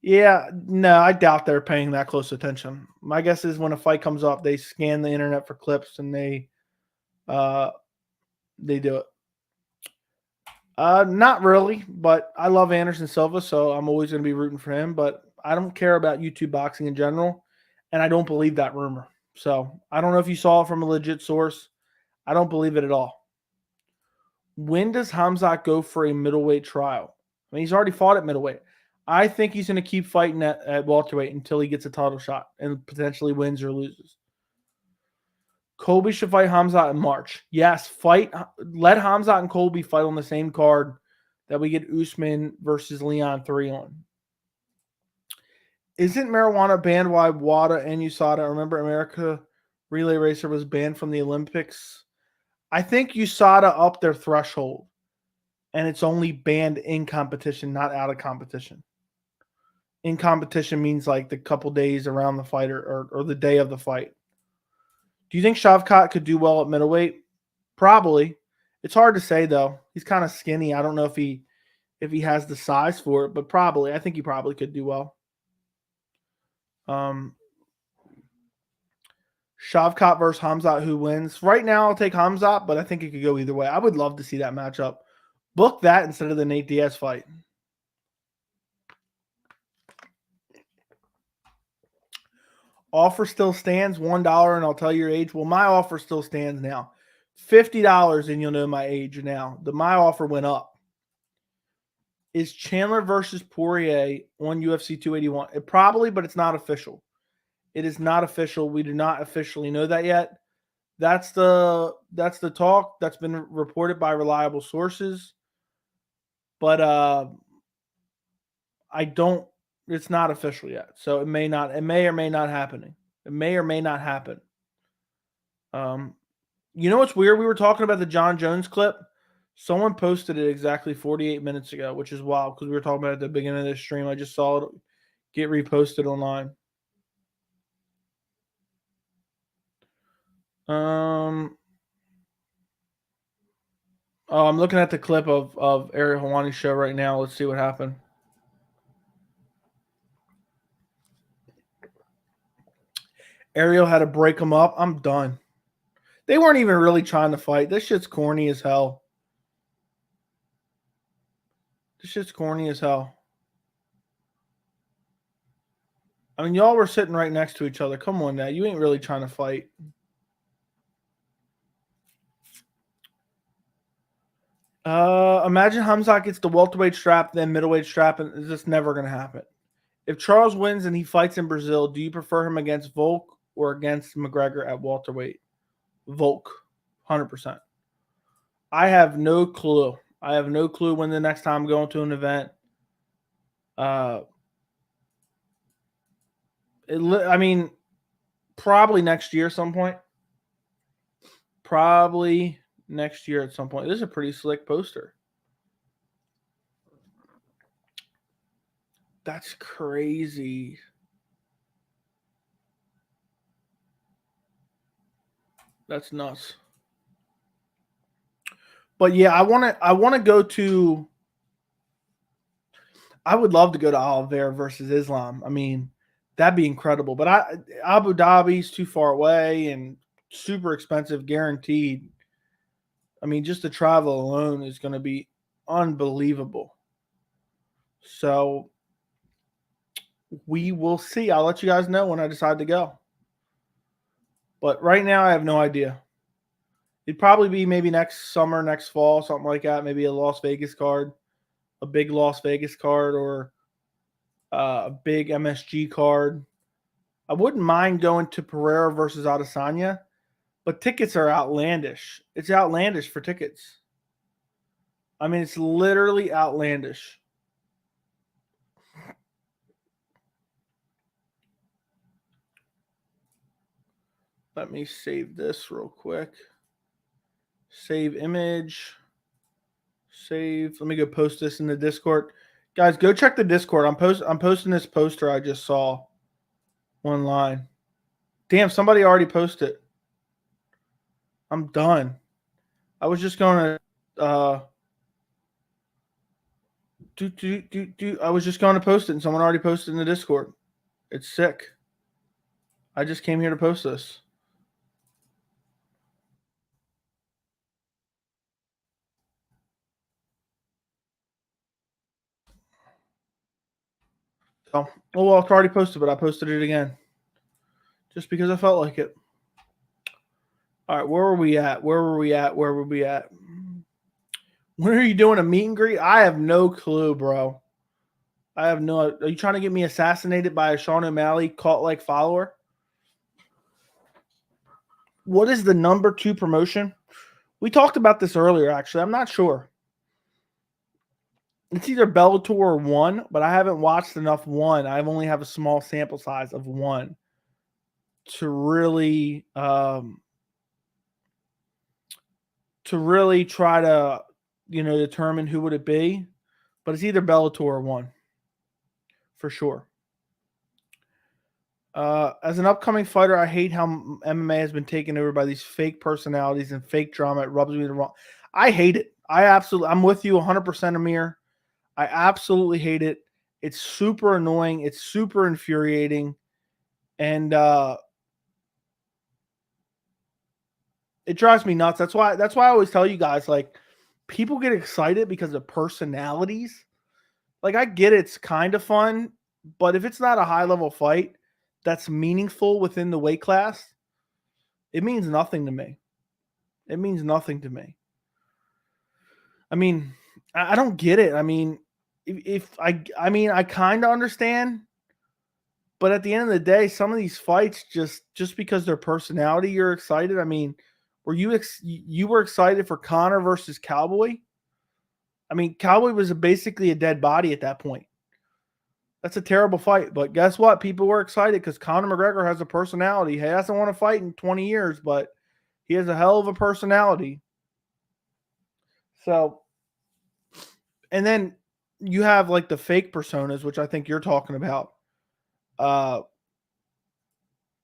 S1: Yeah, no, I doubt they're paying that close attention. My guess is when a fight comes up, they scan the internet for clips and they do it. Not really, but I love Anderson Silva, so I'm always going to be rooting for him. But I don't care about YouTube boxing in general, and I don't believe that rumor. So I don't know if you saw it from a legit source. I don't believe it at all. When does Khamzat go for a middleweight trial? I mean, he's already fought at middleweight. I think he's going to keep fighting at welterweight until he gets a title shot and potentially wins or loses. Colby should fight Khamzat in March. Yes, let Khamzat and Colby fight on the same card that we get Usman versus Leon 3 on. Isn't marijuana banned by WADA and USADA? Remember, America Relay Racer was banned from the Olympics. I think USADA upped their threshold, and it's only banned in competition, not out of competition. In competition means like the couple days around the fight or the day of the fight. Do you think Shavkat could do well at middleweight? Probably. It's hard to say though. He's kind of skinny. I don't know if he has the size for it, but probably. I think he probably could do well. Shavkat versus Khamzat, who wins? Right now, I'll take Khamzat, but I think it could go either way. I would love to see that matchup. Book that instead of the Nate Diaz fight. Offer still stands, $1, and I'll tell you your age. Well, my offer still stands now. $50, and you'll know my age now. My offer went up. Is Chandler versus Poirier on UFC 281? It probably, but it's not official. It is not official. We do not officially know that yet. That's the talk that's been reported by reliable sources. But it's not official yet. So it may or may not happen. It may or may not happen. You know what's weird? We were talking about the John Jones clip. Someone posted it exactly 48 minutes ago, which is wild because we were talking about it at the beginning of this stream. I just saw it get reposted online. I'm looking at the clip of Ariel Helwani's show right now. Let's see what happened. Ariel had to break him up. I'm done. They weren't even really trying to fight. This shit's corny as hell. This shit's corny as hell. I mean, y'all were sitting right next to each other. Come on now. You ain't really trying to fight. Imagine Khamzat gets the welterweight strap, then middleweight strap, and it's just never going to happen. If Charles wins and he fights in Brazil, do you prefer him against Volk or against McGregor at welterweight? Volk, 100%. I have no clue. I have no clue when the next time I'm going to an event. Probably next year at some point. Probably next year at some point. This is a pretty slick poster. That's crazy. That's nuts. But yeah, I want to go to. I would love to go to Oliveira versus Islam. I mean, that'd be incredible. But Abu Dhabi's too far away and super expensive, guaranteed. I mean, just the travel alone is going to be unbelievable. So we will see. I'll let you guys know when I decide to go. But right now, I have no idea. It'd probably be maybe next summer, next fall, something like that. Maybe a Las Vegas card, a big Las Vegas card, or a big MSG card. I wouldn't mind going to Pereira versus Adesanya, but tickets are outlandish. It's outlandish for tickets. I mean, it's literally outlandish. Let me save this real quick. Save image. Save. Let me go post this in the Discord. Guys, go check the Discord. I'm posting this poster I just saw online. Damn, somebody already posted it. I'm done. I was just going to I was just going to post it and someone already posted in the Discord. It's sick. I just came here to post this. So, oh well, it's already posted, but I posted it again. Just because I felt like it. All right, where were we at? Where were we at? Where were we at? When are you doing a meet and greet? I have no clue, bro. I have no. Are you trying to get me assassinated by a Sean O'Malley cult-like follower? What is the number 2 promotion? We talked about this earlier, actually. I'm not sure. It's either Bellator or One, but I haven't watched enough One. I only have a small sample size of One to really try to, determine who would it be. But it's either Bellator or One, for sure. As an upcoming fighter, I hate how MMA has been taken over by these fake personalities and fake drama. It rubs me the wrong. I hate it. I'm with you 100%, Amir. I absolutely hate it. It's super annoying. It's super infuriating. And it drives me nuts. That's why I always tell you guys, like, people get excited because of personalities. Like, I get it's kind of fun, but if it's not a high-level fight that's meaningful within the weight class, it means nothing to me. It means nothing to me. I mean, I don't get it. I mean, I kind of understand, but at the end of the day, some of these fights just because their personality, you're excited. I mean, were you were excited for Conor versus Cowboy? I mean, Cowboy was basically a dead body at that point. That's a terrible fight, but guess what? People were excited because Conor McGregor has a personality. He hasn't won a fight in 20 years, but he has a hell of a personality. So, and then you have like the fake personas, which I think you're talking about,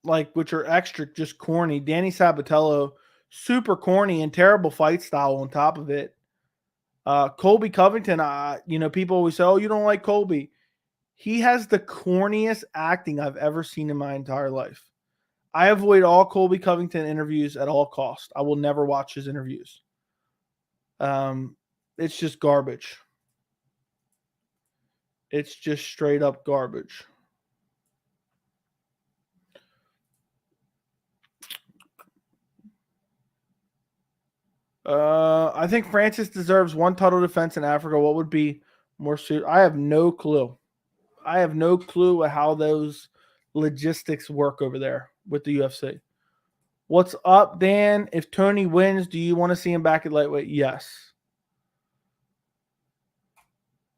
S1: like which are extra just corny. Danny Sabatello, super corny and terrible fight style on top of it. Colby Covington, people always say, "Oh, you don't like Colby." He has the corniest acting I've ever seen in my entire life. I avoid all Colby Covington interviews at all costs. I will never watch his interviews. It's just garbage. It's just straight up garbage. I think Francis deserves one title defense in Africa. What would be more suited? I have no clue. I have no clue how those logistics work over there with the UFC. What's up, Dan? If Tony wins, do you want to see him back at lightweight? Yes.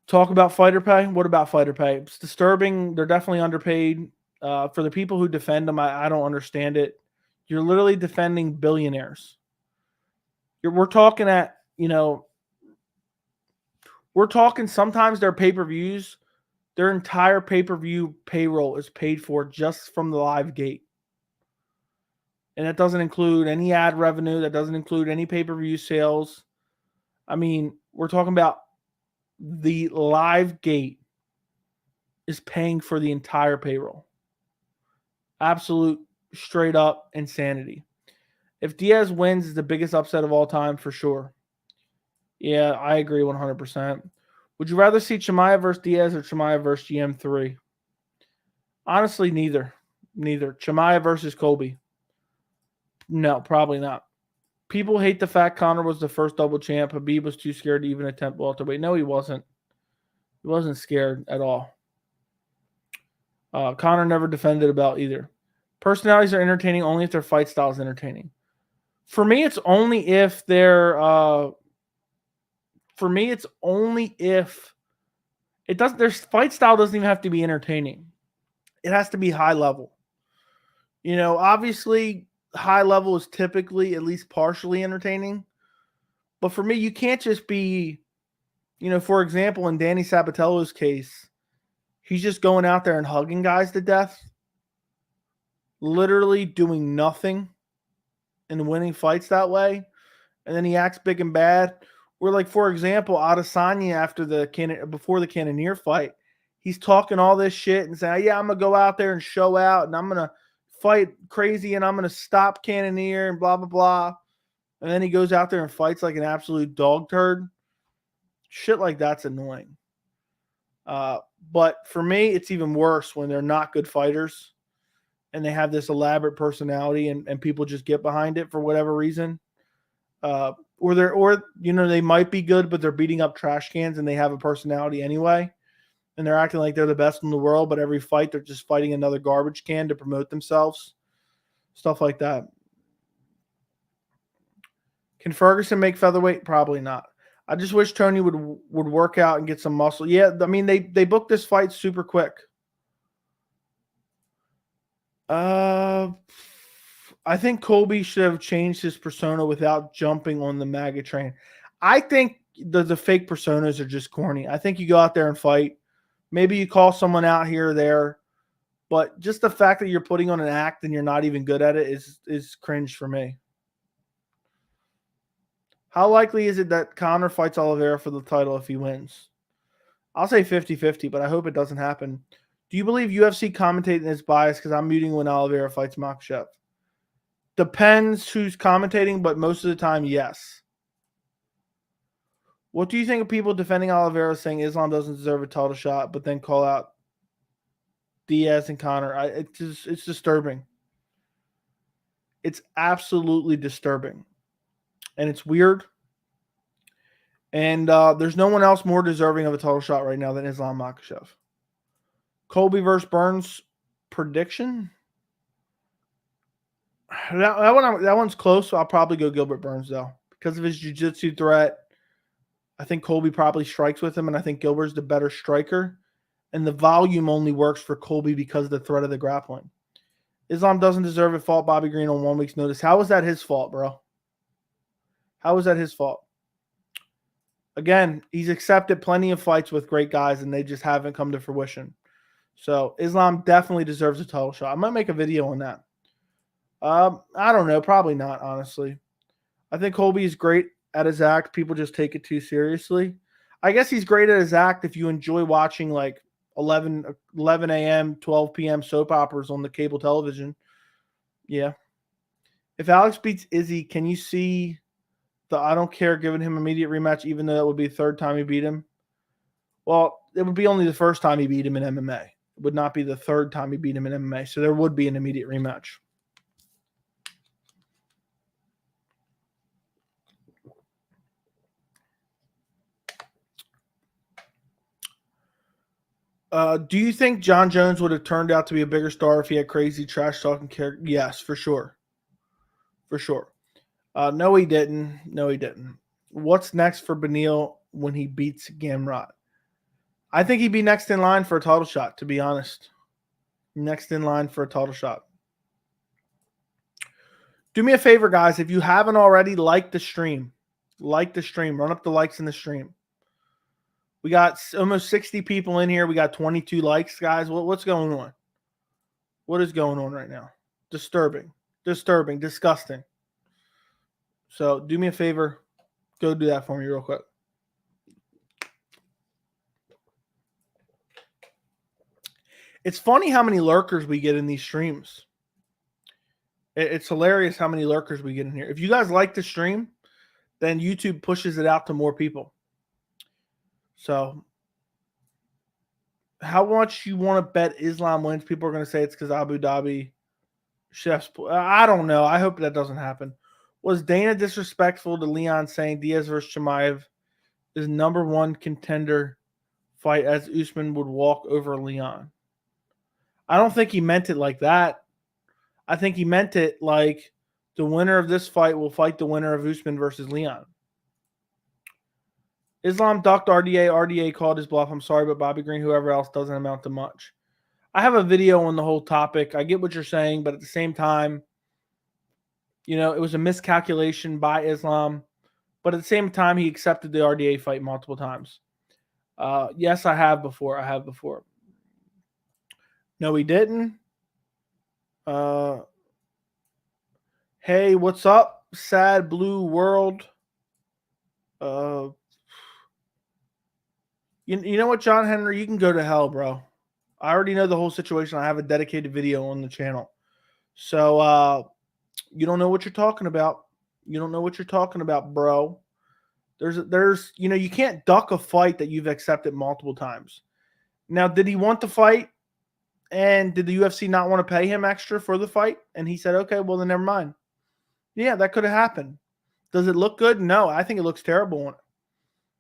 S1: Talk about fighter pay. What about fighter pay? It's disturbing. They're definitely underpaid. For the people who defend him, I don't understand it. You're literally defending billionaires. We're talking sometimes their pay-per-views, their entire pay-per-view payroll is paid for just from the live gate. And that doesn't include any ad revenue. That doesn't include any pay-per-view sales. I mean, we're talking about the live gate is paying for the entire payroll. Absolute straight up insanity. If Diaz wins, it's the biggest upset of all time for sure. Yeah, I agree 100%. Would you rather see Chimaev versus Diaz or Chimaev versus GM3? Honestly, neither. Neither. Chimaev versus Colby. No, probably not. People hate the fact Conor was the first double champ. Khabib was too scared to even attempt welterweight. No, he wasn't. He wasn't scared at all. Conor never defended a belt either. Personalities are entertaining only if their fight style is entertaining. For me, it's only if they're. For me, it's only if it doesn't. Their fight style doesn't even have to be entertaining. It has to be high level. You know, obviously, high level is typically at least partially entertaining. But for me, you can't just be, for example, in Danny Sabatello's case, he's just going out there and hugging guys to death, literally doing nothing and winning fights that way. And then he acts big and bad. Where, like, for example, Adesanya before the Cannonier fight, he's talking all this shit and saying, yeah, I'm going to go out there and show out and I'm going to fight crazy and I'm going to stop Cannonier and blah, blah, blah. And then he goes out there and fights like an absolute dog turd. Shit like that's annoying. But for me, it's even worse when they're not good fighters and they have this elaborate personality and people just get behind it for whatever reason. Or they might be good, but they're beating up trash cans and they have a personality anyway. And they're acting like they're the best in the world, but every fight they're just fighting another garbage can to promote themselves. Stuff like that. Can Ferguson make featherweight? Probably not. I just wish Tony would work out and get some muscle. Yeah, I mean, they booked this fight super quick. I think Colby should have changed his persona without jumping on the MAGA train. I think the fake personas are just corny. I think you go out there and fight. Maybe you call someone out here or there. But just the fact that you're putting on an act and you're not even good at it is cringe for me. How likely is it that Conor fights Oliveira for the title if he wins? I'll say 50-50, but I hope it doesn't happen. Do you believe UFC commentating is biased? Because I'm muting when Oliveira fights Makhachev. Depends who's commentating, but most of the time, yes. What do you think of people defending Oliveira saying Islam doesn't deserve a title shot, but then call out Diaz and Conor? It's disturbing. It's absolutely disturbing. And it's weird. And there's no one else more deserving of a title shot right now than Islam Makhachev. Colby versus Burns prediction? That one's close, so I'll probably go Gilbert Burns, though. Because of his jiu-jitsu threat, I think Colby probably strikes with him, and I think Gilbert's the better striker. And the volume only works for Colby because of the threat of the grappling. Islam doesn't deserve it. Fought Bobby Green on 1 week's notice. How is that his fault, bro? How is that his fault? Again, he's accepted plenty of fights with great guys, and they just haven't come to fruition. So Islam definitely deserves a title shot. I might make a video on that. I don't know. Probably not, honestly. I think Colby is great at his act. People just take it too seriously. I guess he's great at his act if you enjoy watching like 11 a.m., 12 p.m. soap operas on the cable television. Yeah. If Alex beats Izzy, can you see the I don't care giving him immediate rematch, even though that would be the third time he beat him? Well, it would be only the first time he beat him in MMA. It would not be the third time he beat him in MMA. So there would be an immediate rematch. Do you think John Jones would have turned out to be a bigger star if he had crazy trash talking character? Yes, for sure. For sure. No, he didn't. No, he didn't. What's next for Beneil when he beats Gamrot? I think he'd be next in line for a title shot, to be honest. Next in line for a title shot. Do me a favor, guys. If you haven't already, like the stream. Like the stream. Run up the likes in the stream. We got almost 60 people in here. We got 22 likes, guys. What's going on? What is going on right now? Disturbing. Disturbing. Disgusting. So do me a favor. Go do that for me real quick. It's funny how many lurkers we get in these streams. It's hilarious how many lurkers we get in here. If you guys like the stream, then YouTube pushes it out to more people. So, how much you want to bet Islam wins? People are going to say it's because Abu Dhabi chefs. I don't know. I hope that doesn't happen. Was Dana disrespectful to Leon saying Diaz versus Chimaev is #1 contender fight as Usman would walk over Leon? I don't think he meant it like that. I think he meant it like the winner of this fight will fight the winner of Usman versus Leon. Islam ducked RDA. RDA called his bluff. I'm sorry, but Bobby Green, whoever else, doesn't amount to much. I have a video on the whole topic. I get what you're saying, but at the same time, you know, it was a miscalculation by Islam. But at the same time, he accepted the RDA fight multiple times. Yes, I have before. No, he didn't. Hey, what's up? Sad Blue World. You know what, John Henry? You can go to hell, bro. I already know the whole situation. I have a dedicated video on the channel. So, you don't know what you're talking about. You don't know what you're talking about, bro. There's, you know, you can't duck a fight that you've accepted multiple times. Now, did he want the fight? And did the UFC not want to pay him extra for the fight? And he said, okay, well, then never mind. Yeah, that could have happened. Does it look good? No, I think it looks terrible on it.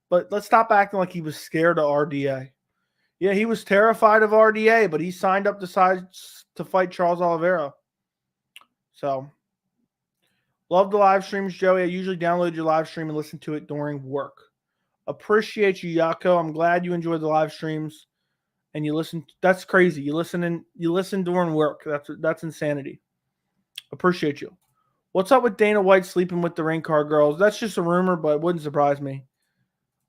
S1: But let's stop acting like he was scared of RDA. Yeah, he was terrified of RDA, but he signed up to fight Charles Oliveira. So, love the live streams, Joey. I usually download your live stream and listen to it during work. Appreciate you, Yako. I'm glad you enjoyed the live streams. And you listen. That's crazy. You listen during work. That's insanity. Appreciate you. What's up with Dana White sleeping with the ring car girls? That's just a rumor, but it wouldn't surprise me.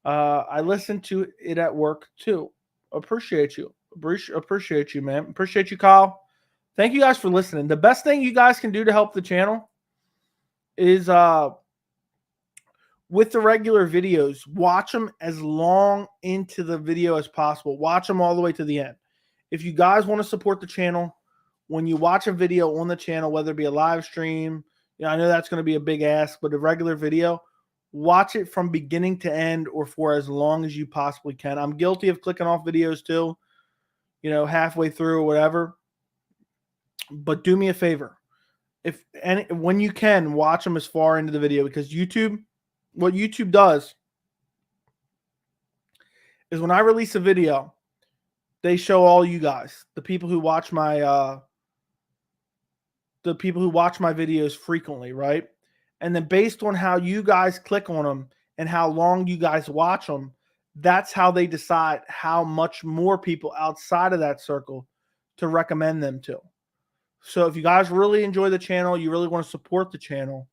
S1: I listen to it at work too. Appreciate you. Appreciate you, man. Appreciate you, Kyle. Thank you guys for listening. The best thing you guys can do to help the channel is with the regular videos, watch them as long into the video as possible. Watch them all the way to the end. If you guys want to support the channel, when you watch a video on the channel, whether it be a live stream, you know, I know that's going to be a big ask, but a regular video, watch it from beginning to end or for as long as you possibly can. I'm guilty of clicking off videos too, you know, halfway through or whatever. But do me a favor. When you can, watch them as far into the video, because what YouTube does is when I release a video, they show all you guys, the people who watch my videos frequently, right? And then based on how you guys click on them and how long you guys watch them, that's how they decide how much more people outside of that circle to recommend them to. So if you guys really enjoy the channel, you really want to support the channel,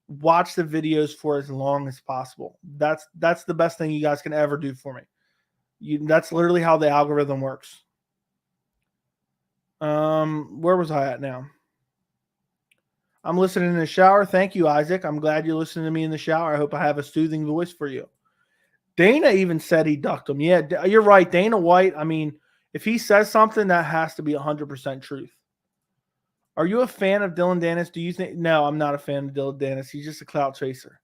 S1: watch the videos for as long as possible. That's the best thing you guys can ever do for me. That's literally how the algorithm works. Where was I at now? I'm listening in the shower. Thank you, Isaac. I'm glad you're listening to me in the shower. I hope I have a soothing voice for you. Dana even said he ducked him. Yeah, you're right. Dana White, I mean, if he says something, that has to be 100% truth. Are you a fan of Dylan Dennis? Do you think? No, I'm not a fan of Dylan Dennis. He's just a clout chaser.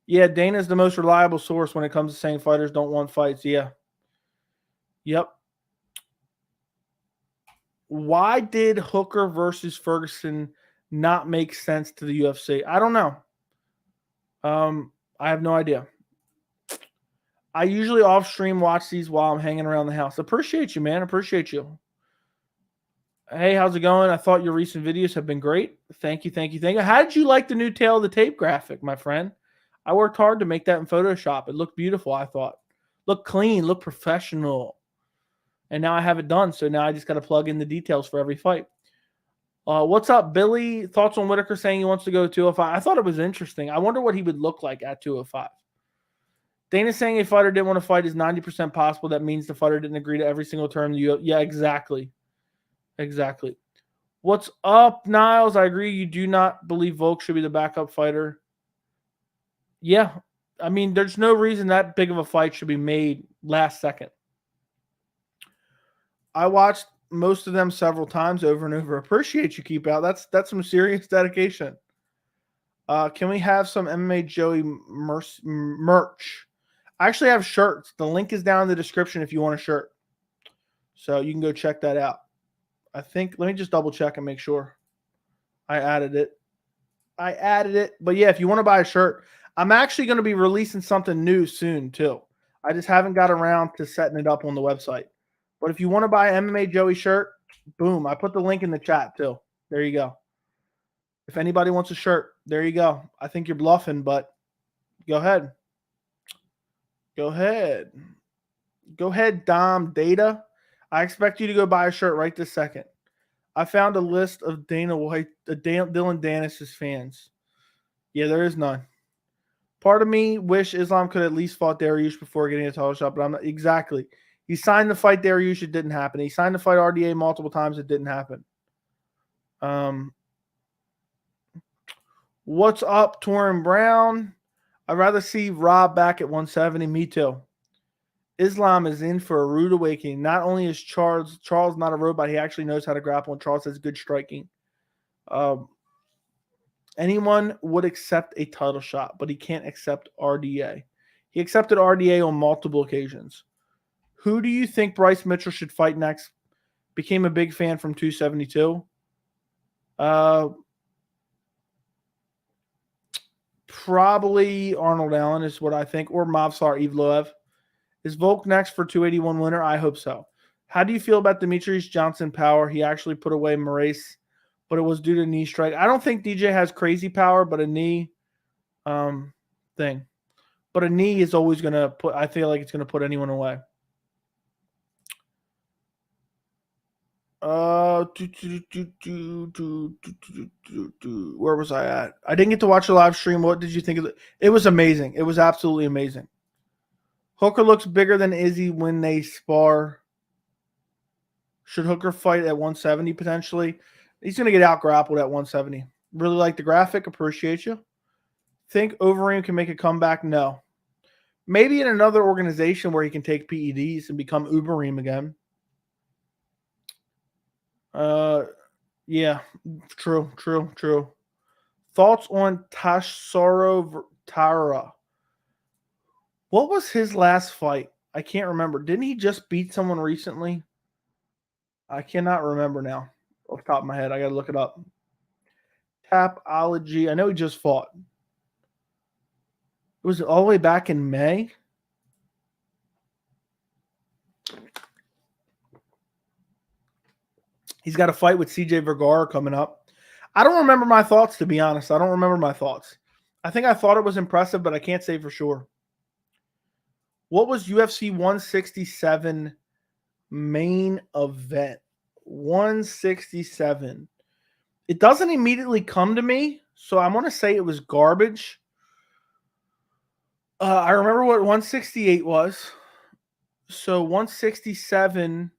S1: Yeah, Dana's the most reliable source when it comes to saying fighters don't want fights. Yeah. Yep. Why did Hooker versus Ferguson not make sense to the UFC? I don't know. I have no idea. I usually off stream watch these while I'm hanging around the house. Appreciate you, man. Appreciate you. Hey, how's it going? I thought your recent videos have been great. Thank you, thank you, thank you. How did you like the new tail of the tape graphic, my friend? I worked hard to make that in Photoshop. It looked beautiful, I thought. Looked clean, looked professional. And now I have it done. So now I just got to plug in the details for every fight. What's up, Billy? Thoughts on Whitaker saying he wants to go to 205? I thought it was interesting. I wonder what he would look like at 205. Dana saying a fighter didn't want to fight is 90% possible. That means the fighter didn't agree to every single term. Yeah, exactly. Exactly. What's up, Niles? I agree. You do not believe Volk should be the backup fighter. Yeah. I mean, there's no reason that big of a fight should be made last second. I watched most of them several times over and over. Appreciate you, Keep Out. That's some serious dedication. Can we have some MMA Joey merch? I actually have shirts. The link is down in the description if you want a shirt. So you can go check that out. I think, let me just double check and make sure. I added it. But yeah, if you want to buy a shirt, I'm actually going to be releasing something new soon too. I just haven't got around to setting it up on the website. But if you want to buy an MMA Joey shirt, boom, I put the link in the chat too. There you go. If anybody wants a shirt, there you go. I think you're bluffing, but go ahead. Go ahead. Go ahead, Dom Data. I expect you to go buy a shirt right this second. I found a list of Dana White, Dylan Dennis's fans. Yeah, there is none. Part of me wish Islam could at least fought Dariush before getting a title shot, but I'm not exactly. He signed the fight Dariush, it didn't happen. He signed the fight RDA multiple times, it didn't happen. What's up, Torin Brown? I'd rather see Rob back at 170. Me too. Islam is in for a rude awakening. Not only is Charles not a robot, he actually knows how to grapple, and Charles has good striking. Anyone would accept a title shot, but he can't accept RDA. He accepted RDA on multiple occasions. Who do you think Bryce Mitchell should fight next? Became a big fan from 272. Probably Arnold Allen is what I think, or Movsar Evloev. Is Volk next for 281 winner? I hope so. How do you feel about Demetrius Johnson power? He actually put away Moraes, but it was due to knee strike. I don't think DJ has crazy power, but a knee thing. But a knee is always going to put, I feel like it's going to put anyone away. Where was I at? I didn't get to watch the live stream. What did you think of it? It was amazing. It was absolutely amazing. Hooker looks bigger than Izzy when they spar. Should Hooker fight at 170 potentially? He's going to get out grappled at 170. Really like the graphic. Appreciate you. Think Overeem can make a comeback? No. Maybe in another organization where he can take PEDs and become Ubereem again. Yeah, true. Thoughts on Tassaro Tara? What was his last fight? I can't remember. Didn't he just beat someone recently? I cannot remember now off the top of my head. I got to look it up. Tapology. I know he just fought. It was all the way back in May. He's got a fight with CJ Vergara coming up. I don't remember my thoughts, to be honest. I don't remember my thoughts. I think I thought it was impressive, but I can't say for sure. What was UFC 167 main event? 167. It doesn't immediately come to me, so I want to say it was garbage. I remember what 168 was. So 167,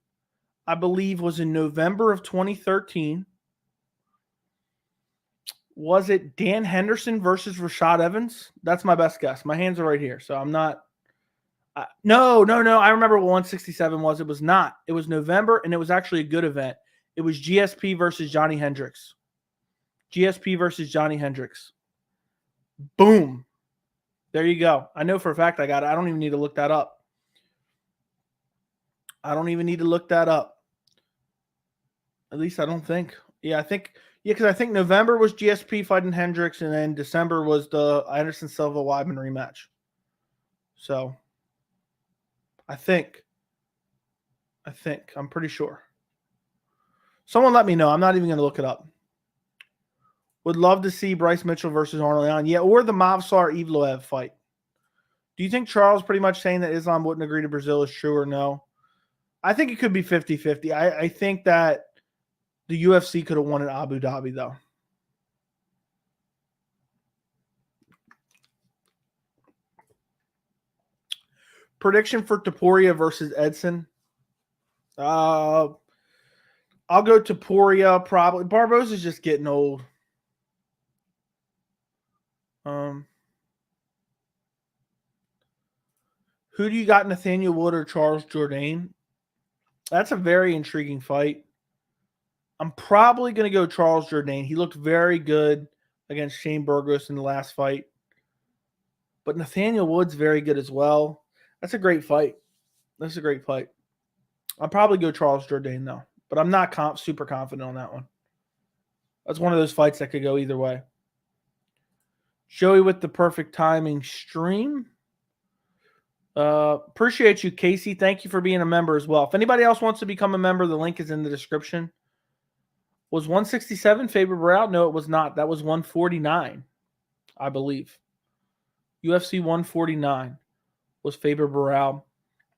S1: I believe, was in November of 2013. Was it Dan Henderson versus Rashad Evans? That's my best guess. My hands are right here, so I'm not. No. I remember what 167 was. It was not. It was November, and it was actually a good event. It was GSP versus Johnny Hendricks. GSP versus Johnny Hendricks. Boom. There you go. I know for a fact I got it. I don't even need to look that up. At least I don't think. Yeah, because I think November was GSP fighting Hendricks, and then December was the Anderson Silva Weidman rematch. So I think. I'm pretty sure. Someone let me know. I'm not even going to look it up. Would love to see Bryce Mitchell versus Arnold Allen. Yeah, or the Movsar Evloev fight. Do you think Charles pretty much saying that Islam wouldn't agree to Brazil is true or no? I think it could be 50-50. I think that the UFC could have won in Abu Dhabi, though. Prediction for Topuria versus Edson. I'll go Topuria probably. Barboza's just getting old. Who do you got, Nathaniel Wood or Charles Jourdain? That's a very intriguing fight. I'm probably going to go Charles Jourdain. He looked very good against Shane Burgos in the last fight. But Nathaniel Wood's very good as well. That's a great fight. That's a great fight. I'll probably go Charles Jourdain, though. But I'm not super confident on that one. That's one of those fights that could go either way. Joey with the perfect timing stream. Appreciate you, Casey. Thank you for being a member as well. If anybody else wants to become a member, the link is in the description. Was 167 Faber Barao? No, it was not. That was 149, I believe. UFC 149 was Faber Barao.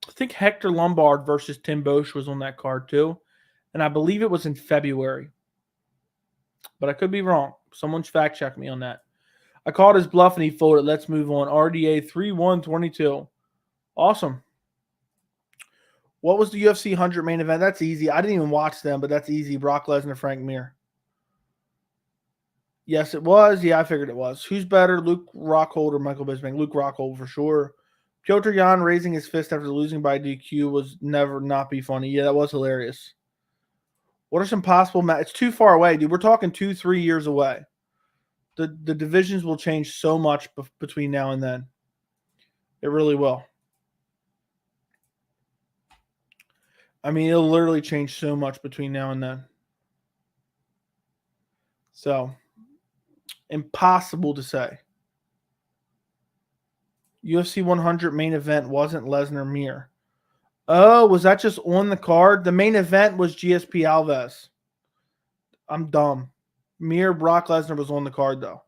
S1: I think Hector Lombard versus Tim Boesch was on that card too. And I believe it was in February. But I could be wrong. Someone fact check me on that. I called his bluff and he folded. Let's move on. RDA 3-1-22. Awesome. What was the UFC 100 main event? That's easy. I didn't even watch them, but that's easy. Brock Lesnar, Frank Mir. Yes, it was. Yeah, I figured it was. Who's better, Luke Rockhold or Michael Bisping? Luke Rockhold for sure. Piotr Jan raising his fist after losing by DQ was never not be funny. Yeah, that was hilarious. What are some possible matches? It's too far away, dude. We're talking 2-3 years away. The divisions will change so much between now and then. It really will. I mean, it'll literally change so much between now and then. So, impossible to say. UFC 100 main event wasn't Lesnar Mir. Oh, was that just on the card? The main event was GSP Alves. I'm dumb. Mir Brock Lesnar was on the card though.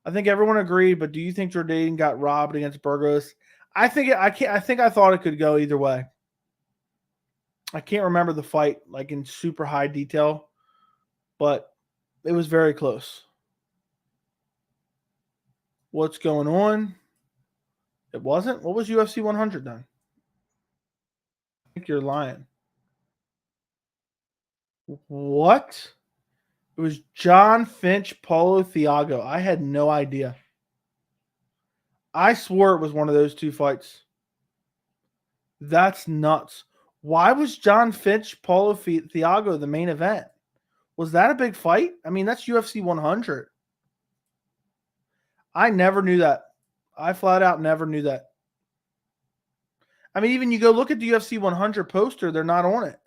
S1: I think everyone agreed, but do you think Jourdain got robbed against Burgos? I think I thought it could go either way. I can't remember the fight like in super high detail, but it was very close. What's going on? It wasn't? What was UFC 100 then? I think you're lying. What? It was John Finch, Paulo Thiago. I had no idea. I swore it was one of those two fights. That's nuts. Why was John Finch, Paulo Thiago the main event? Was that a big fight? I mean, that's UFC 100. I never knew that. I flat out never knew that. I mean, even you go look at the UFC 100 poster, they're not on it.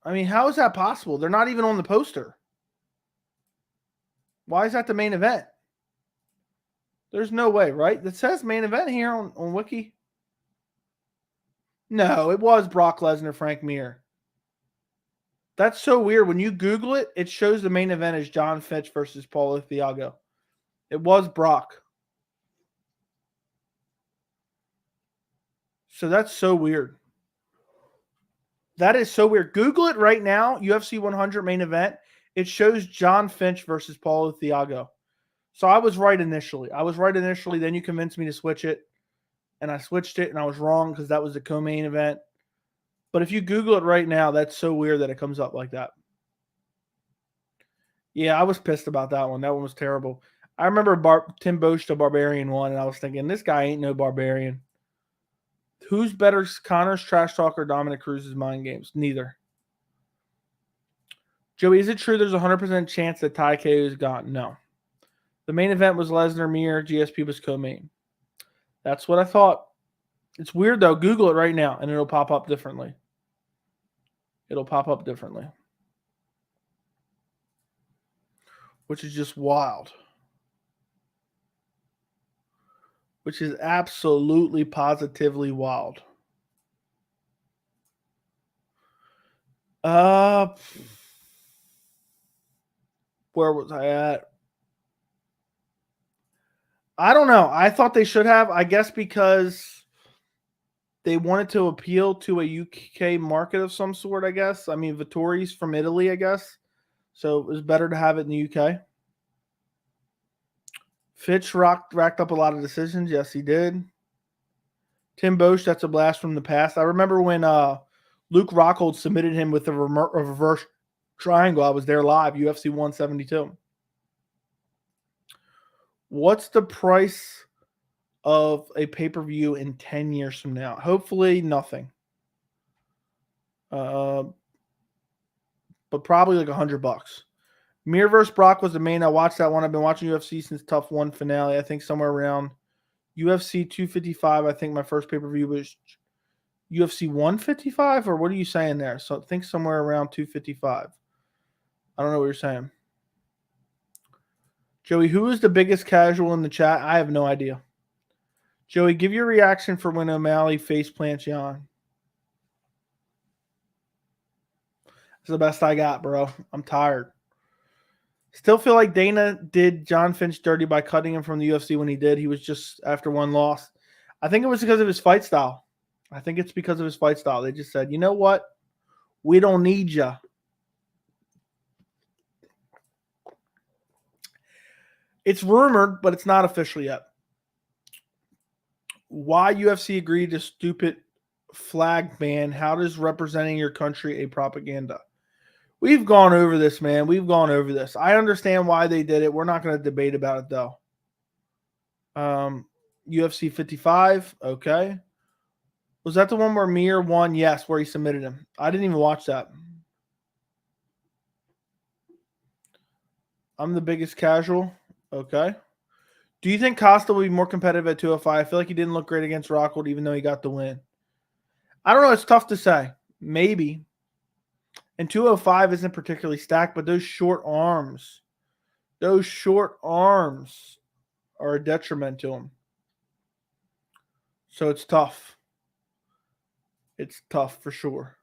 S1: I mean, how is that possible? They're not even on the poster. Why is that the main event? There's no way, right? It says main event here on Wiki. No, it was Brock Lesnar, Frank Mir. That's so weird. When you Google it, it shows the main event as John Finch versus Paulo Thiago. It was Brock. So that's so weird. That is so weird. Google it right now, UFC 100 main event. It shows John Finch versus Paulo Thiago. So I was right initially. Then you convinced me to switch it. And I switched it, and I was wrong because that was the co-main event. But if you Google it right now, that's so weird that it comes up like that. Yeah, I was pissed about that one. That one was terrible. I remember Tim Boesch, the Barbarian won, and I was thinking, this guy ain't no Barbarian. Who's better, Connor's trash talk or Dominic Cruz's mind games? Neither. Joey, is it true there's a 100% chance that Tai KO is gone? No. The main event was Lesnar Mir. GSP was co-main. That's what I thought. It's weird, though. Google it right now, and it'll pop up differently. Which is just wild. Which is absolutely, positively wild. Where was I at? I don't know. I thought they should have. I guess because they wanted to appeal to a UK market of some sort, I guess. I mean, Vittori's from Italy, I guess. So it was better to have it in the UK. Fitch racked up a lot of decisions. Yes, he did. Tim Bosch, that's a blast from the past. I remember when Luke Rockhold submitted him with a reverse triangle. I was there live, UFC 172. What's the price of a pay-per-view in 10 years from now? Hopefully nothing. But probably like $100. Mir vs. Brock was the main. I watched that one. I've been watching UFC since Tough 1 finale. I think somewhere around UFC 255. I think my first pay-per-view was UFC 155, or what are you saying there? So I think somewhere around 255. I don't know what you're saying. Joey, who is the biggest casual in the chat? I have no idea. Joey, give your reaction for when O'Malley face plants Jan. It's the best I got, bro. I'm tired. Still feel like Dana did John Finch dirty by cutting him from the UFC when he did. He was just after one loss. I think it was because of his fight style. I think it's because of his fight style. They just said, you know what? We don't need you. It's rumored, but it's not official yet. Why UFC agreed to stupid flag ban? How does representing your country a propaganda? We've gone over this, man. We've gone over this. I understand why they did it. We're not going to debate about it, though. UFC 55. Okay. Was that the one where Mir won? Yes, where he submitted him. I didn't even watch that. I'm the biggest casual. Okay. Do you think Costa will be more competitive at 205? I feel like he didn't look great against Rockhold, even though he got the win. I don't know. It's tough to say. Maybe. And 205 isn't particularly stacked, but those short arms are a detriment to him. So it's tough. It's tough for sure.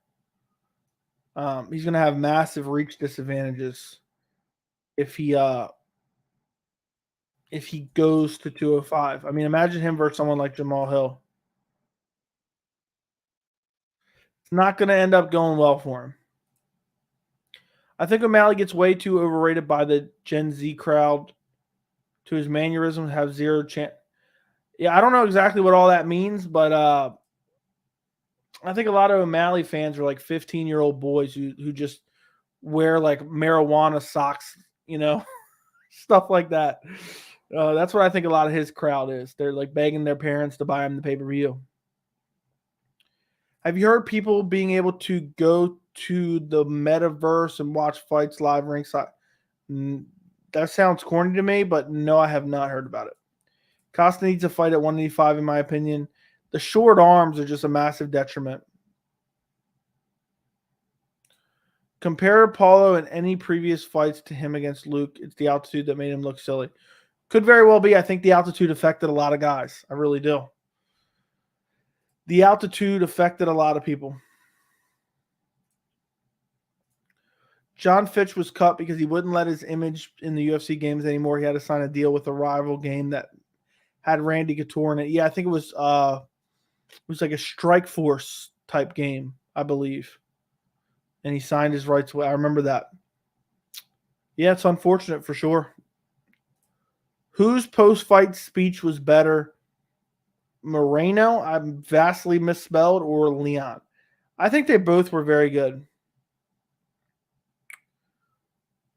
S1: He's going to have massive reach disadvantages if he goes to 205. I mean, imagine him versus someone like Jamal Hill. It's not going to end up going well for him. I think O'Malley gets way too overrated by the Gen Z crowd. To his mannerisms, have zero chance. Yeah, I don't know exactly what all that means, but I think a lot of O'Malley fans are like 15-year-old boys who just wear like marijuana socks, you know, stuff like that. That's what I think a lot of his crowd is. They're like begging their parents to buy him the pay-per-view. Have you heard people being able to go to the metaverse and watch fights live ringside? That sounds corny to me, but no, I have not heard about it. Costa needs a fight at 185, in my opinion. The short arms are just a massive detriment. Compare Paulo in any previous fights to him against Luke. It's the altitude that made him look silly. Could very well be. I think the altitude affected a lot of guys. I really do. The altitude affected a lot of people. John Fitch was cut because he wouldn't let his image in the UFC games anymore. He had to sign a deal with a rival game that had Randy Couture in it. Yeah, I think it was like a Strike Force type game, I believe. And he signed his rights away. I remember that. Yeah, it's unfortunate for sure. Whose post-fight speech was better? Moreno, I'm vastly misspelled, or Leon? I think they both were very good.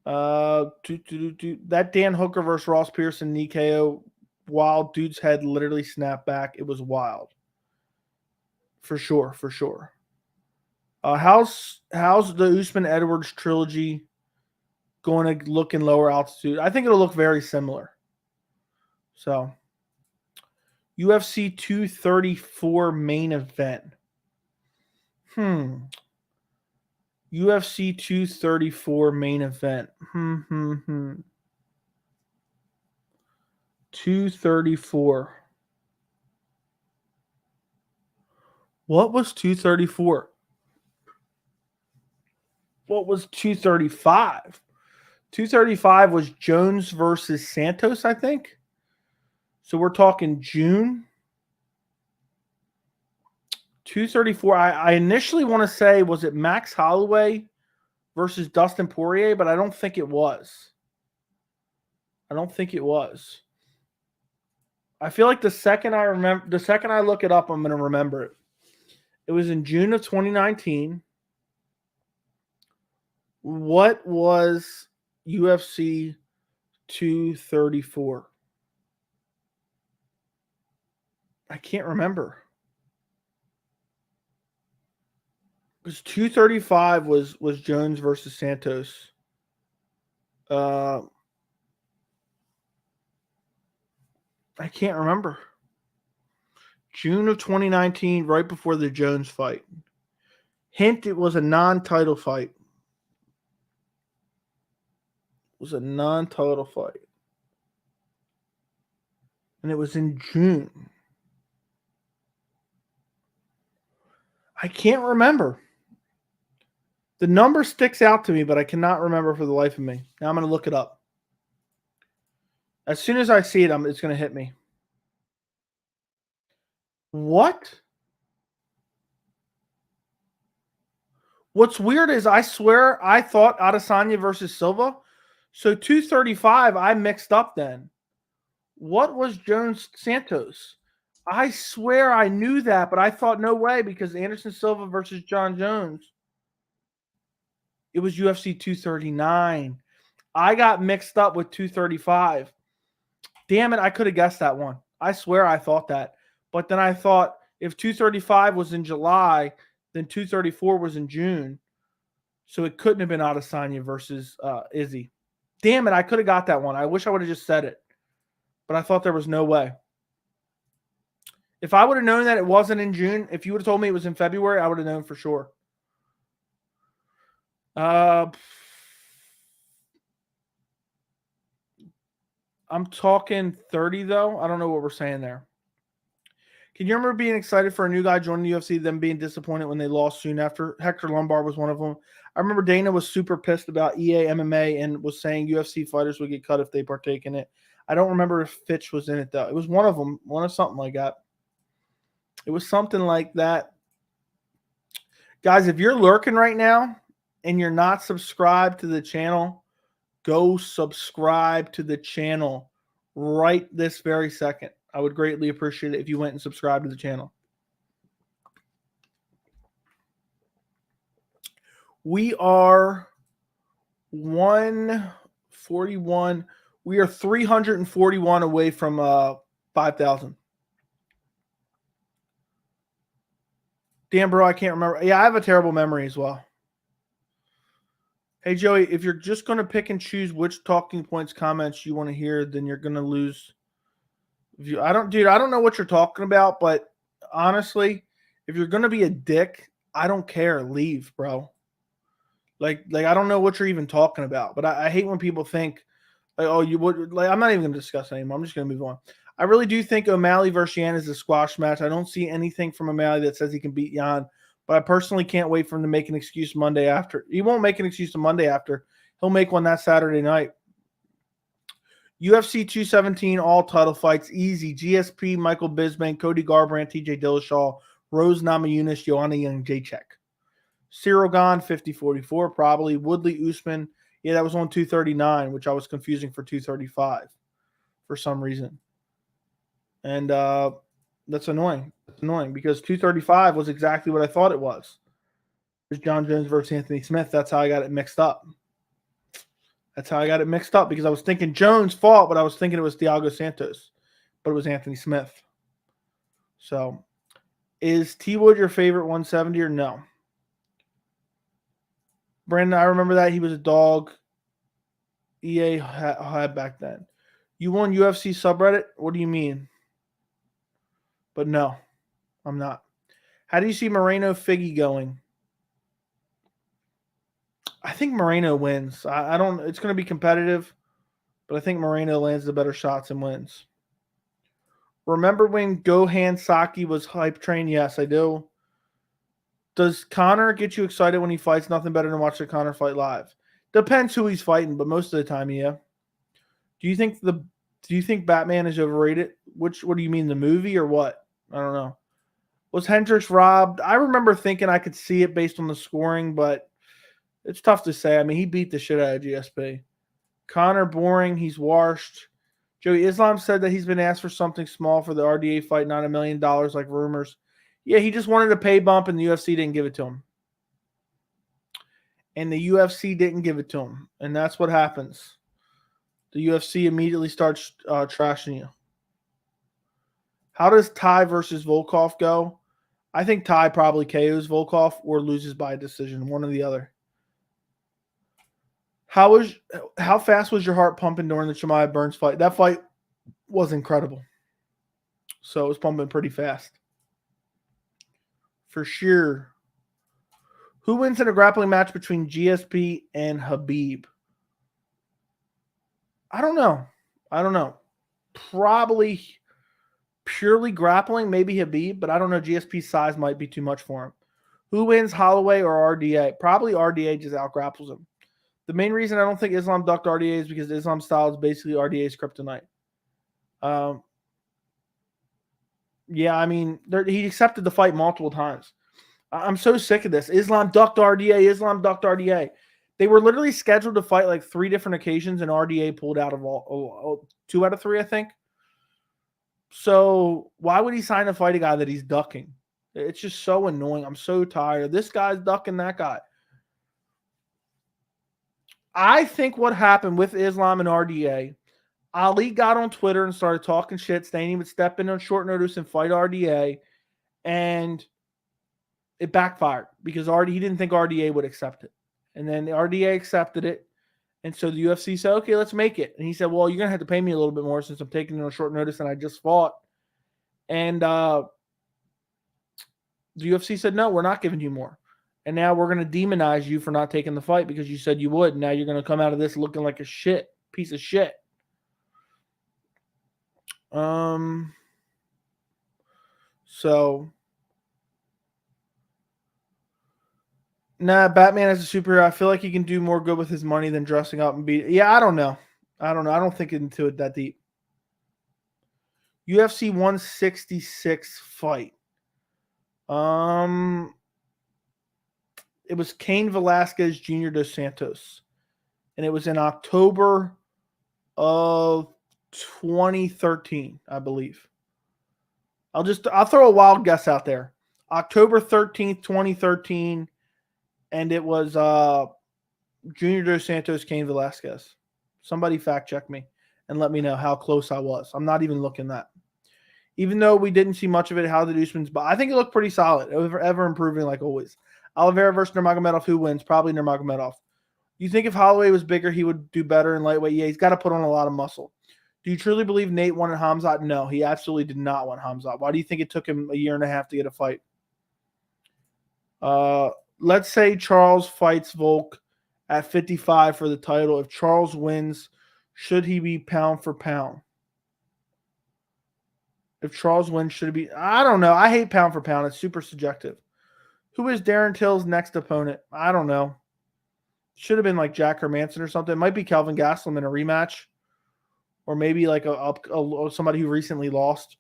S1: That Dan Hooker versus Ross Pearson knee KO, wild. Dude's head literally snapped back. It was wild. For sure, for sure. How's the Usman Edwards trilogy going to look in lower altitude? I think it'll look very similar. So, UFC 234 main event. UFC 234 main event. 234. What was 234? What was 235? 235 was Jones versus Santos, I think. So we're talking June 234. I initially want to say, was it Max Holloway versus Dustin Poirier? But I don't think it was. I don't think it was. I feel like the second I look it up, I'm going to remember it. It was in June of 2019. What was UFC 234? I can't remember. Because 235 was Jones versus Santos. I can't remember. June of 2019, right before the Jones fight. Hint, it was a non-title fight. It was a non-title fight. And it was in June. I can't remember. The number sticks out to me, but I cannot remember for the life of me. Now I'm going to look it up. As soon as I see it, it's going to hit me. What? What's weird is I swear I thought Adesanya versus Silva. So 235, I mixed up then. What was Jones Santos? I swear I knew that, but I thought no way because Anderson Silva versus John Jones. It was UFC 239. I got mixed up with 235. Damn it, I could have guessed that one. I swear I thought that. But then I thought if 235 was in July, then 234 was in June. So it couldn't have been Adesanya versus Izzy. Damn it, I could have got that one. I wish I would have just said it. But I thought there was no way. If I would have known that it wasn't in June, if you would have told me it was in February, I would have known for sure. I'm talking 30, though. I don't know what we're saying there. Can you remember being excited for a new guy joining the UFC, then being disappointed when they lost soon after? Hector Lombard was one of them. I remember Dana was super pissed about EA MMA and was saying UFC fighters would get cut if they partake in it. I don't remember if Fitch was in it, though. It was one of them, one of something like that. It was something like that. Guys, if you're lurking right now and you're not subscribed to the channel, go subscribe to the channel right this very second. I would greatly appreciate it if you went and subscribed to the channel. We are 141. We are 341 away from 5,000. Damn, bro, I can't remember. Yeah, I have a terrible memory as well. Hey, Joey, if you're just going to pick and choose which talking points comments you want to hear, then you're going to lose. I don't know what you're talking about, but honestly, if you're going to be a dick, I don't care. Leave, bro. Like I don't know what you're even talking about, but I hate when people think, like, oh, you would. Like, I'm not even going to discuss it anymore. I'm just going to move on. I really do think O'Malley versus Yan is a squash match. I don't see anything from O'Malley that says he can beat Yan, but I personally can't wait for him to make an excuse Monday after. He won't make an excuse to Monday after. He'll make one that Saturday night. UFC 217, all title fights, easy. GSP, Michael Bisping, Cody Garbrandt, TJ Dillashaw, Rose Namajunas, Joanna Jędrzejczyk. Ciryl Gane, 50-44, probably. Woodley Usman, yeah, that was on 239, which I was confusing for 235 for some reason. And that's annoying. It's annoying because 235 was exactly what I thought it was. It was John Jones versus Anthony Smith. That's how I got it mixed up. That's how I got it mixed up because I was thinking Jones fought, but I was thinking it was Thiago Santos, but it was Anthony Smith. So, is T Wood your favorite 170 or no? Brandon, I remember that he was a dog. EA had back then. You won UFC subreddit? What do you mean? But no, I'm not. How do you see Moreno Figgy going? I think Moreno wins. I don't. It's going to be competitive, but I think Moreno lands the better shots and wins. Remember when Gohan Saki was hype train? Yes, I do. Does Conor get you excited when he fights? Nothing better than watch the Conor fight live. Depends who he's fighting, but most of the time, yeah. Do you think Batman is overrated? What do you mean, the movie or what? I don't know. Was Hendricks robbed? I remember thinking I could see it based on the scoring, but it's tough to say. I mean, he beat the shit out of GSP. Connor boring. He's washed. Joey Islam said that he's been asked for something small for the RDA fight, not $1 million like rumors. Yeah, he just wanted a pay bump, and the UFC didn't give it to him. And the UFC didn't give it to him. And that's what happens. The UFC immediately starts trashing you. How does Tai versus Volkov go? I think Tai probably KOs Volkov or loses by a decision, one or the other. How fast was your heart pumping during the Chimaev Burns fight? That fight was incredible. So it was pumping pretty fast. For sure. Who wins in a grappling match between GSP and Khabib? I don't know. Probably purely grappling, maybe Khabib, but I don't know. GSP's size might be too much for him. Who wins, Holloway or RDA? Probably RDA just out-grapples him. The main reason I don't think Islam ducked RDA is because Islam's style is basically RDA's kryptonite. Yeah, I mean, he accepted the fight multiple times. I'm so sick of this. Islam ducked RDA. They were literally scheduled to fight like 3 different occasions, and RDA pulled out of all 2 out of 3, I think. So why would he sign to fight a guy that he's ducking? It's just so annoying. I'm so tired. This guy's ducking that guy. I think what happened with Islam and RDA, Ali got on Twitter and started talking shit, saying he would step in on short notice and fight RDA, and it backfired because he didn't think RDA would accept it. And then the RDA accepted it, and so the UFC said, okay, let's make it. And he said, well, you're going to have to pay me a little bit more since I'm taking it on short notice and I just fought. And the UFC said, no, we're not giving you more. And now we're going to demonize you for not taking the fight because you said you would. And now you're going to come out of this looking like a piece of shit. So, nah, Batman as a superhero, I feel like he can do more good with his money than dressing up and beat. Yeah, I don't know. I don't think into it that deep. UFC 166 fight. It was Cain Velasquez Jr. dos Santos. And it was in October of 2013, I believe. I'll throw a wild guess out there. October 13th, 2013. And it was Junior dos Santos, Cain Velasquez. Somebody fact check me and let me know how close I was. I'm not even looking that. Even though we didn't see much of it, how the Usman's, but I think it looked pretty solid. Ever improving like always. Oliveira versus Nurmagomedov, who wins? Probably Nurmagomedov. You think if Holloway was bigger, he would do better in lightweight? Yeah, he's got to put on a lot of muscle. Do you truly believe Nate wanted Khamzat? No, he absolutely did not want Khamzat. Why do you think it took him a year and a half to get a fight? Let's say Charles fights Volk at 55 for the title. If Charles wins, should he be pound for pound? If Charles wins, should it be? I don't know. I hate pound for pound. It's super subjective. Who is Darren Till's next opponent? I don't know. Should have been like Jack Hermanson or something. It might be Kelvin Gastelum in a rematch. Or maybe like somebody who recently lost.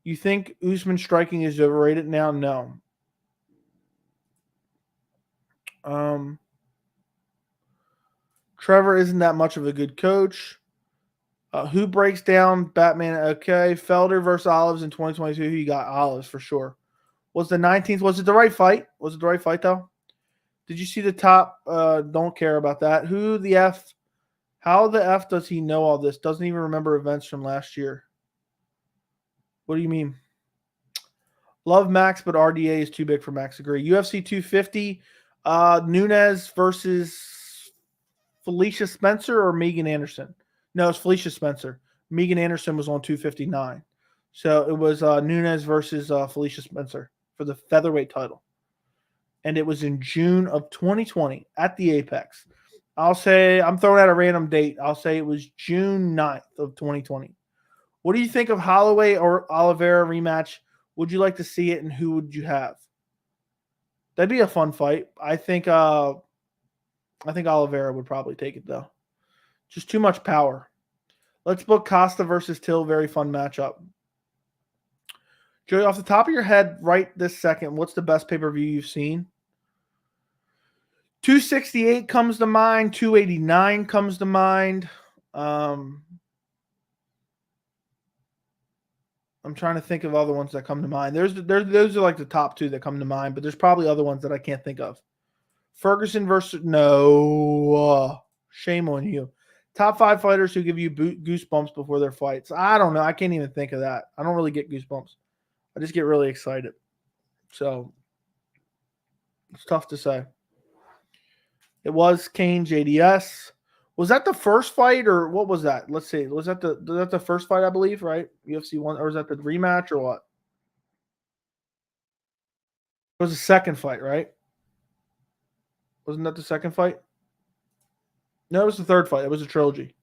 S1: You think Usman striking is overrated now? No. Trevor isn't that much of a good coach. Who breaks down Batman? Okay. Felder versus Olives in 2022. He got Olives for sure. Was the 19th? Was it the right fight? Was it the right fight, though? Did you see the top? Don't care about that. Who the F? How the F does he know all this? Doesn't even remember events from last year. What do you mean? Love Max, but RDA is too big for Max. Agree. UFC 250. Nunes versus Felicia Spencer or Megan Anderson? No, it's Felicia Spencer. Megan Anderson was on 259. So it was Nunes versus Felicia Spencer for the featherweight title. And it was in June of 2020 at the Apex. I'll say, I'm throwing out a random date. I'll say it was June 9th of 2020. What do you think of Holloway or Oliveira rematch? Would you like to see it, and who would you have? That'd be a fun fight. I think Oliveira would probably take it, though. Just too much power. Let's book Costa versus Till. Very fun matchup. Joey, off the top of your head, right this second, what's the best pay-per-view you've seen? 268 comes to mind. 289 comes to mind. I'm trying to think of other ones that come to mind. Those are like the top two that come to mind, but there's probably other ones that I can't think of. Ferguson versus no, shame on you. Top 5 fighters who give you goosebumps before their fights. I don't know. I can't even think of that. I don't really get goosebumps. I just get really excited. So it's tough to say. It was Kane JDS. Was that the first fight or what was that? Let's see. Was that the first fight, I believe, right? UFC 1, or was that the rematch or what? It was the second fight, right? Wasn't that the second fight? No, it was the third fight. It was a trilogy.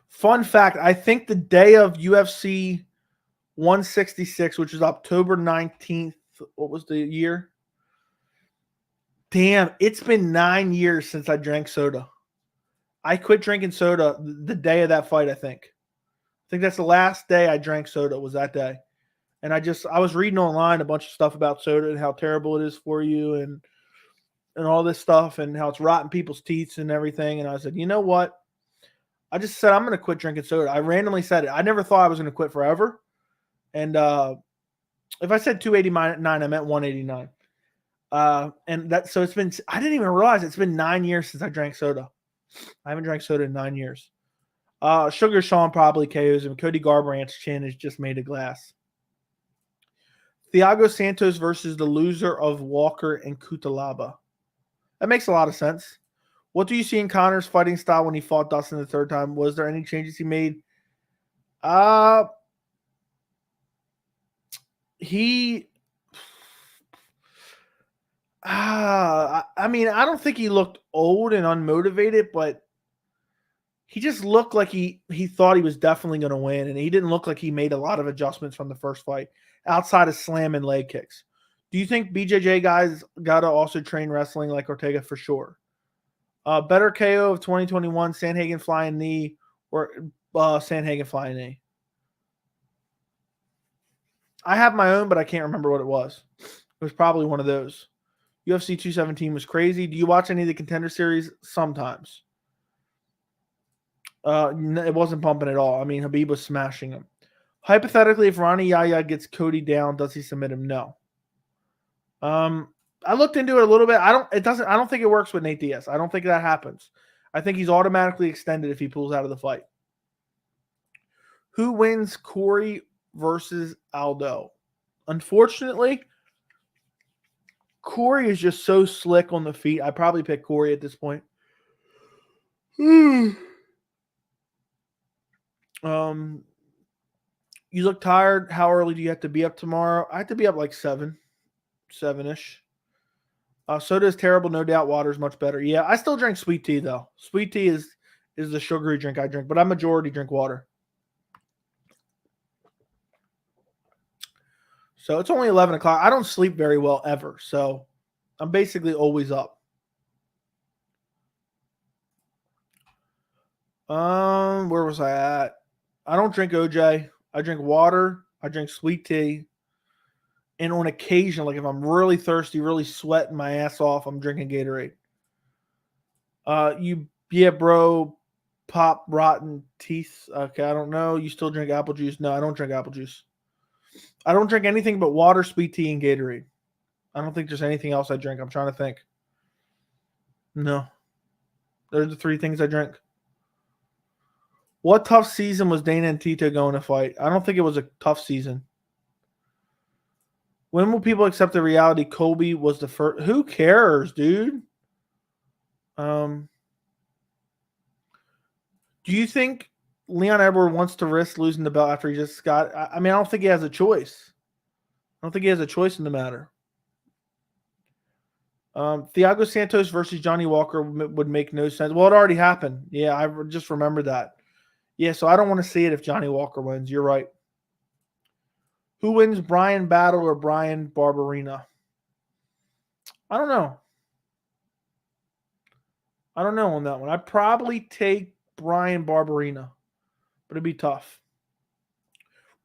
S1: Fun fact, I think the day of UFC 166, which is October 19th, what was the year? Damn, it's been 9 years since I drank soda. I quit drinking soda the day of that fight, I think. I think that's the last day I drank soda was that day. And I was reading online a bunch of stuff about soda and how terrible it is for you and all this stuff and how it's rotting people's teeth and everything. And I said, you know what? I just said, I'm going to quit drinking soda. I randomly said it. I never thought I was going to quit forever. And if I said 289, I meant 189. And that, so it's been, I didn't even realize it's been 9 years since I drank soda. I haven't drank soda in 9 years. Sugar Sean probably KOs him. Cody Garbrandt's chin is just made of glass. Thiago Santos versus the loser of Walker and Cutelaba. That makes a lot of sense. What do you see in Connor's fighting style when he fought Dustin the third time? Was there any changes he made? I mean, I don't think he looked old and unmotivated, but he just looked like he thought he was definitely going to win, and he didn't look like he made a lot of adjustments from the first fight outside of slam and leg kicks. Do you think BJJ guys got to also train wrestling like Ortega? For sure. Better KO of 2021, Sandhagen flying knee or Sandhagen flying knee? I have my own, but I can't remember what it was. It was probably one of those. UFC 217 was crazy. Do you watch any of the Contender Series? Sometimes. It wasn't pumping at all. I mean, Habib was smashing him. Hypothetically, if Ronnie Yaya gets Cody down, does he submit him? No. I looked into it a little bit. I don't think it works with Nate Diaz. I don't think that happens. I think he's automatically extended if he pulls out of the fight. Who wins Corey versus Aldo? Unfortunately, Corey is just so slick on the feet. I probably pick Corey at this point. You look tired. How early do you have to be up tomorrow? I have to be up like 7-ish. Soda is terrible, no doubt. Water is much better. Yeah, I still drink sweet tea though. Sweet tea is the sugary drink I drink, but I majority drink water. So it's only 11 o'clock. I don't sleep very well ever, so I'm basically always up. Where was I at? I don't drink OJ. I drink water. I drink sweet tea. And on occasion, like if I'm really thirsty, really sweating my ass off, I'm drinking Gatorade. Yeah, bro, pop rotten teeth. Okay, I don't know. You still drink apple juice? No, I don't drink apple juice. I don't drink anything but water, sweet tea, and Gatorade. I don't think there's anything else I drink. I'm trying to think. No. Those are the 3 things I drink. What tough season was Dana and Tito going to fight? I don't think it was a tough season. When will people accept the reality Colby was the first? Who cares, dude? Do you think Leon Edward wants to risk losing the belt after he just got? I mean, I don't think he has a choice. I don't think he has a choice in the matter. Thiago Santos versus Johnny Walker would make no sense. Well, it already happened. Yeah, I just remembered that. Yeah, so I don't want to see it if Johnny Walker wins. You're right. Who wins, Brian Battle or Brian Barberina? I don't know. I don't know on that one. I'd probably take Brian Barberina, but it'd be tough.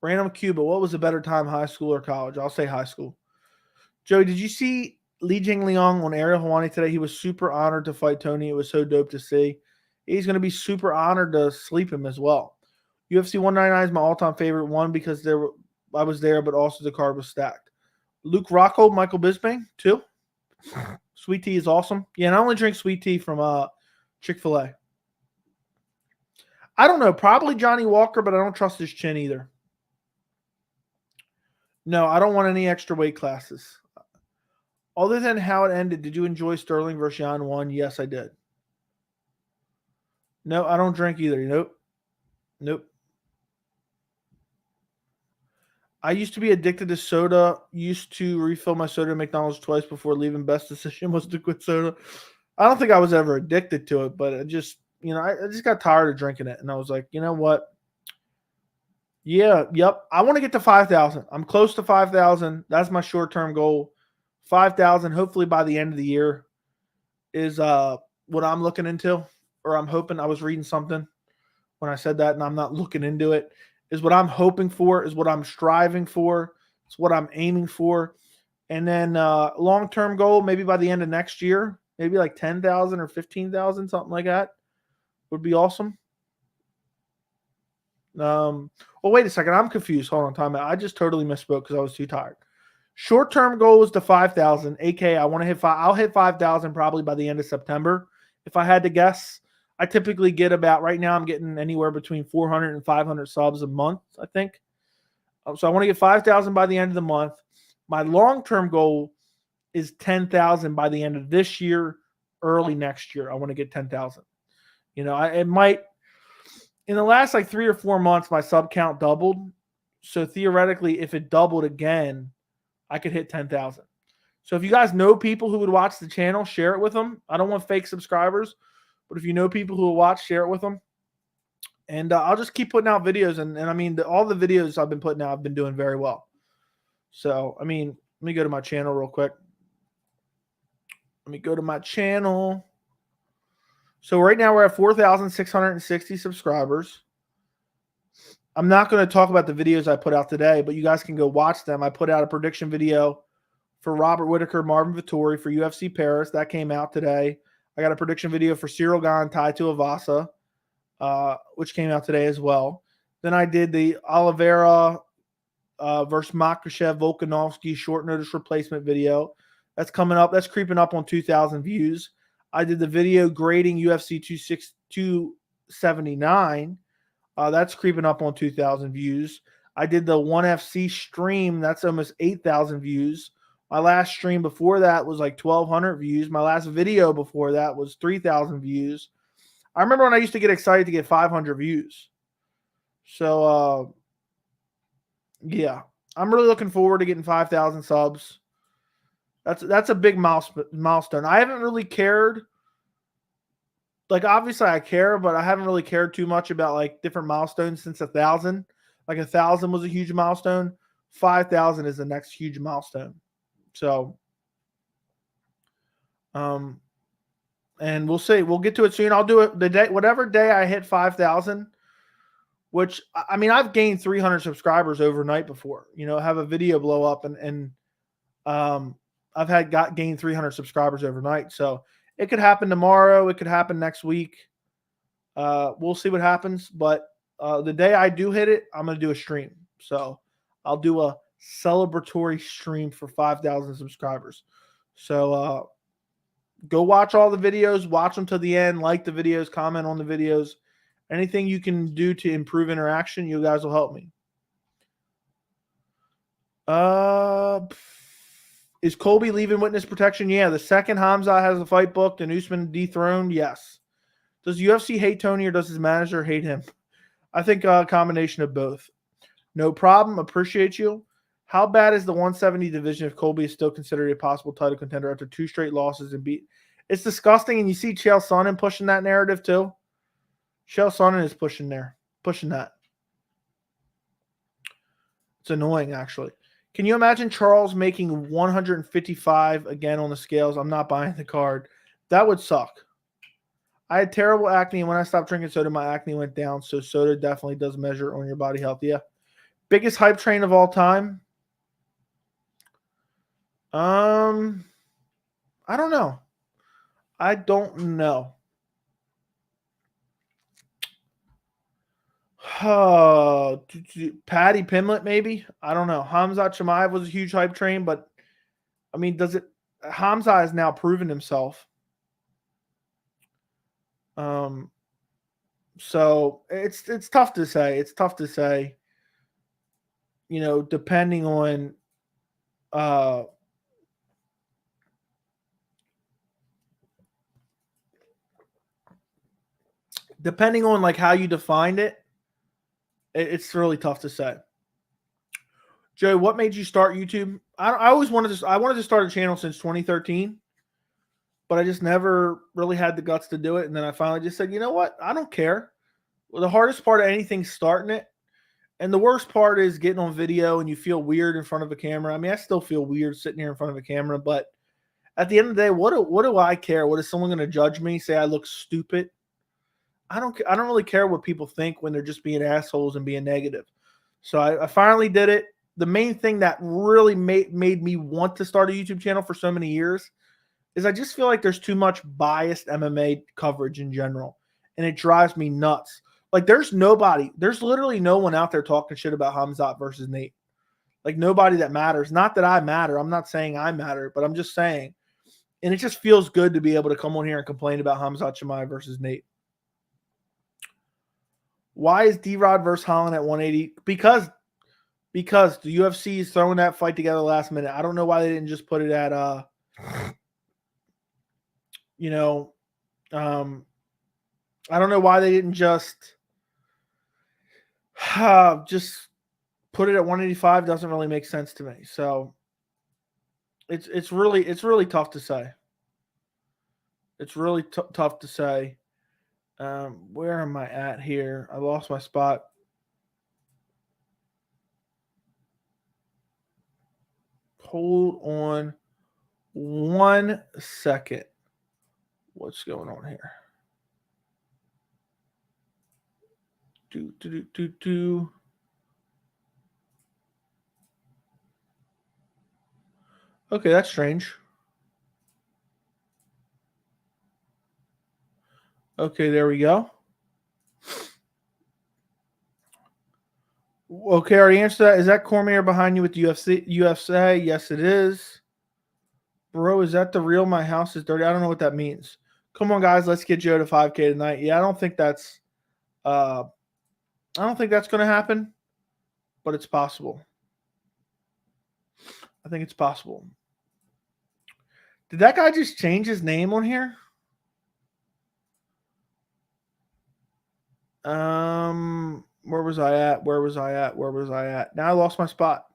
S1: Random Cuba, what was a better time, high school or college? I'll say high school. Joey, did you see Li JingLiang on Ariel Helwani today? He was super honored to fight Tony. It was so dope to see. He's going to be super honored to sleep him as well. UFC 199 is my all-time favorite one because I was there, but also the card was stacked. Luke Rocco, Michael Bisping, too. Sweet tea is awesome. Yeah, and I only drink sweet tea from Chick-fil-A. I don't know. Probably Johnny Walker, but I don't trust his chin either. No, I don't want any extra weight classes. Other than how it ended, did you enjoy Sterling versus Jan 1? Yes, I did. No, I don't drink either. Nope. I used to be addicted to soda. Used to refill my soda at McDonald's twice before leaving. Best decision was to quit soda. I don't think I was ever addicted to it, but I just got tired of drinking it. And I was like, you know what? Yeah, yep. I want to get to 5,000. I'm close to 5,000. That's my short-term goal. 5,000, hopefully by the end of the year, is what I'm looking into, or I'm hoping. I was reading something when I said that, and I'm not looking into it. Is what I'm hoping for, is what I'm striving for. It's what I'm aiming for. And then long-term goal, maybe by the end of next year, maybe like 10,000 or 15,000, something like that would be awesome. Well, wait a second. I'm confused. Hold on, time out. I just totally misspoke because I was too tired. Short-term goal was to 5,000. AK, I want to hit 5. I'll hit 5,000 probably by the end of September. If I had to guess, I typically get about, right now I'm getting anywhere between 400 and 500 subs a month, I think. So I want to get 5,000 by the end of the month. My long-term goal is 10,000 by the end of this year, early next year. I want to get 10,000. It might, in the last like 3 or 4 months, my sub count doubled. So theoretically, if it doubled again, I could hit 10,000. So if you guys know people who would watch the channel, share it with them. I don't want fake subscribers, but if you know people who will watch, share it with them. And I'll just keep putting out videos. And I mean, all the videos I've been putting out, I've been doing very well. So, I mean, let me go to my channel real quick. Let me go to my channel. So right now we're at 4,660 subscribers. I'm not going to talk about the videos I put out today, but you guys can go watch them. I put out a prediction video for Robert Whittaker, Marvin Vettori for UFC Paris. That came out today. I got a prediction video for Ciryl Gane, Tai Tuivasa, which came out today as well. Then I did the Oliveira versus Makhachev Volkanovski short notice replacement video. That's coming up. That's creeping up on 2,000 views. I did the video grading UFC 279. That's creeping up on 2,000 views. I did the 1FC stream. That's almost 8,000 views. My last stream before that was like 1,200 views. My last video before that was 3,000 views. I remember when I used to get excited to get 500 views. So, yeah. I'm really looking forward to getting 5,000 subs. That's a big milestone. I haven't really cared. Like, obviously I care, but I haven't really cared too much about like different milestones since 1,000. Like 1,000 was a huge milestone. 5,000 is the next huge milestone. So, and we'll see. We'll get to it soon. I'll do it the day, whatever day I hit 5,000, which, I mean, I've gained 300 subscribers overnight before, have a video blow up and I've gained 300 subscribers overnight. So it could happen tomorrow. It could happen next week. We'll see what happens. But the day I do hit it, I'm going to do a stream. So I'll do a celebratory stream for 5,000 subscribers. So go watch all the videos. Watch them to the end. Like the videos. Comment on the videos. Anything you can do to improve interaction, you guys will help me. Is Colby leaving witness protection? Yeah, the second Khamzat has a fight booked and Usman dethroned, yes. Does UFC hate Tony or does his manager hate him? I think a combination of both. No problem. Appreciate you. How bad is the 170 division if Colby is still considered a possible title contender after 2 straight losses and beat? It's disgusting, and you see Chael Sonnen pushing that narrative too. Chael Sonnen is pushing that. It's annoying, actually. Can you imagine Charles making 155 again on the scales? I'm not buying the card. That would suck. I had terrible acne, and when I stopped drinking soda, my acne went down. So soda definitely does measure on your body health. Yeah. Biggest hype train of all time? I don't know. I don't know. Patty Pimlet, maybe? I don't know. Khamzat Chimaev was a huge hype train, but I mean, does it? Khamzat has now proven himself. So it's tough to say. It's tough to say. You know, depending on like how you defined it, it's really tough to say. Joe, what made you start YouTube? I always wanted to. I wanted to start a channel since 2013, but I just never really had the guts to do it. And then I finally just said, you know what? I don't care. Well, the hardest part of anything is starting it, and the worst part is getting on video and you feel weird in front of a camera. I mean, I still feel weird sitting here in front of a camera, but at the end of the day, what do I care? What is someone going to judge me? Say I look stupid? I don't really care what people think when they're just being assholes and being negative. So I finally did it. The main thing that really made me want to start a YouTube channel for so many years is I just feel like there's too much biased MMA coverage in general, and it drives me nuts. Like there's literally no one out there talking shit about Khamzat versus Nate. Like nobody that matters. Not that I matter. I'm not saying I matter, but I'm just saying. And it just feels good to be able to come on here and complain about Khamzat Chimaev versus Nate. Why is D-Rod versus Holland at 180? Because the UFC is throwing that fight together last minute. I don't know why they didn't just put it at I don't know why they didn't just put it at 185. Doesn't really make sense to me. So it's really tough to say. It's really tough to say. Where am I at here? I lost my spot. Hold on 1 second. What's going on here? Okay, that's strange. Okay, there we go. Okay, I already answered that. Is that Cormier behind you with the UFC? Yes, it is. Bro, is that the real my house is dirty? I don't know what that means. Come on, guys, let's get Joe to 5K tonight. Yeah, I don't think that's going to happen, but it's possible. I think it's possible. Did that guy just change his name on here? Where was I at? Now I lost my spot.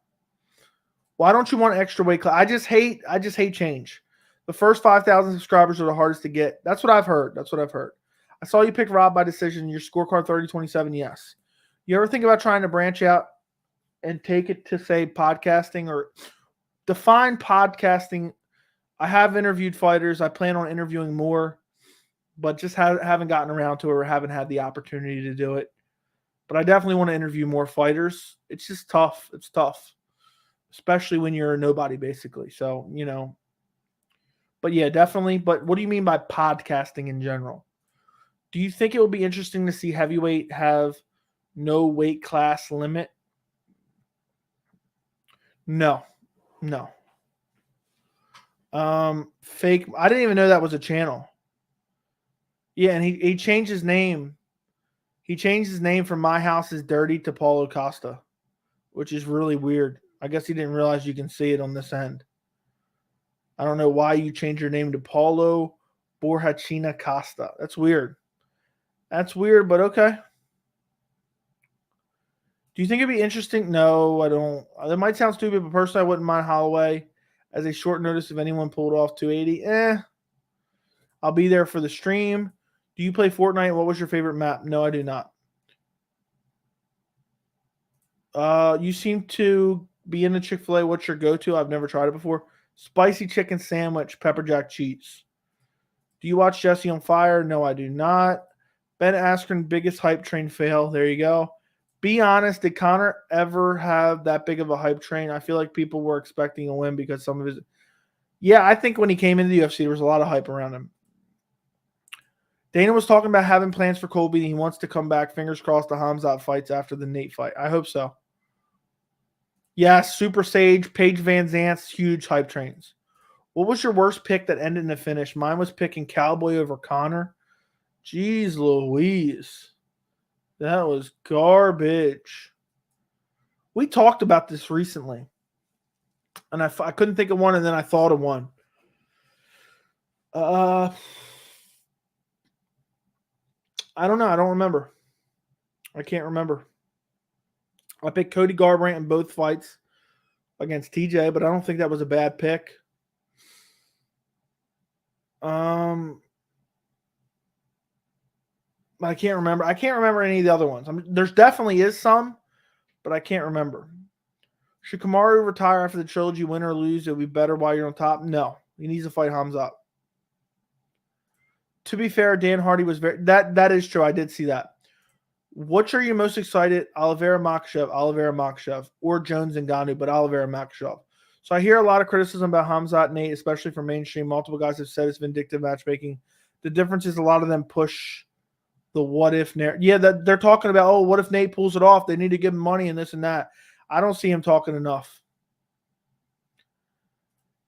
S1: Why don't you want extra weight class? I just hate change. The first 5,000 subscribers are the hardest to get. That's what I've heard. I saw you pick Rob by decision. Your scorecard 30-27. Yes. You ever think about trying to branch out and take it to, say, podcasting or define podcasting? I have interviewed fighters. I plan on interviewing more, but just haven't gotten around to it or haven't had the opportunity to do it. But I definitely want to interview more fighters. It's just tough. It's tough, especially when you're a nobody, basically. So, but yeah, definitely. But what do you mean by podcasting in general? Do you think it will be interesting to see heavyweight have no weight class limit? No. Fake. I didn't even know that was a channel. Yeah, and he changed his name. He changed his name from My House is Dirty to Paulo Costa, which is really weird. I guess he didn't realize you can see it on this end. I don't know why you changed your name to Paulo Borrachina Costa. That's weird. But okay. Do you think it'd be interesting? No, I don't. That might sound stupid, but personally, I wouldn't mind Holloway as a short notice if anyone pulled off 280. I'll be there for the stream. Do you play Fortnite? What was your favorite map? No, I do not. You seem to be in the Chick-fil-A. What's your go-to? I've never tried it before. Spicy chicken sandwich, pepper jack cheese. Do you watch Jesse on Fire? No, I do not. Ben Askren, biggest hype train fail. There you go. Be honest, did Conor ever have that big of a hype train? I feel like people were expecting a win because some of his... Yeah, I think when he came into the UFC, there was a lot of hype around him. Dana was talking about having plans for Colby, and he wants to come back. Fingers crossed the Khamzat fights after the Nate fight. I hope so. Yes, Super Sage, Paige Van Zant's huge hype trains. What was your worst pick that ended in a finish? Mine was picking Cowboy over Conor. Jeez Louise. That was garbage. We talked about this recently. And I couldn't think of one, and then I thought of one. I don't know. I don't remember. I can't remember. I picked Cody Garbrandt in both fights against TJ, but I don't think that was a bad pick. I can't remember. I can't remember any of the other ones. There's definitely is some, but I can't remember. Should Kamaru retire after the trilogy, win or lose? It'll be better while you're on top. No, he needs to fight Khamzat. To be fair, Dan Hardy was very... That is true. I did see that. Which are you most excited? Oliveira Makhachev, or Jones and Ngannou, but Oliveira Makhachev. So I hear a lot of criticism about Khamzat Nate, especially from mainstream. Multiple guys have said it's vindictive matchmaking. The difference is a lot of them push the what if narrative. Yeah, they're talking about, oh, what if Nate pulls it off? They need to give him money and this and that. I don't see him talking enough.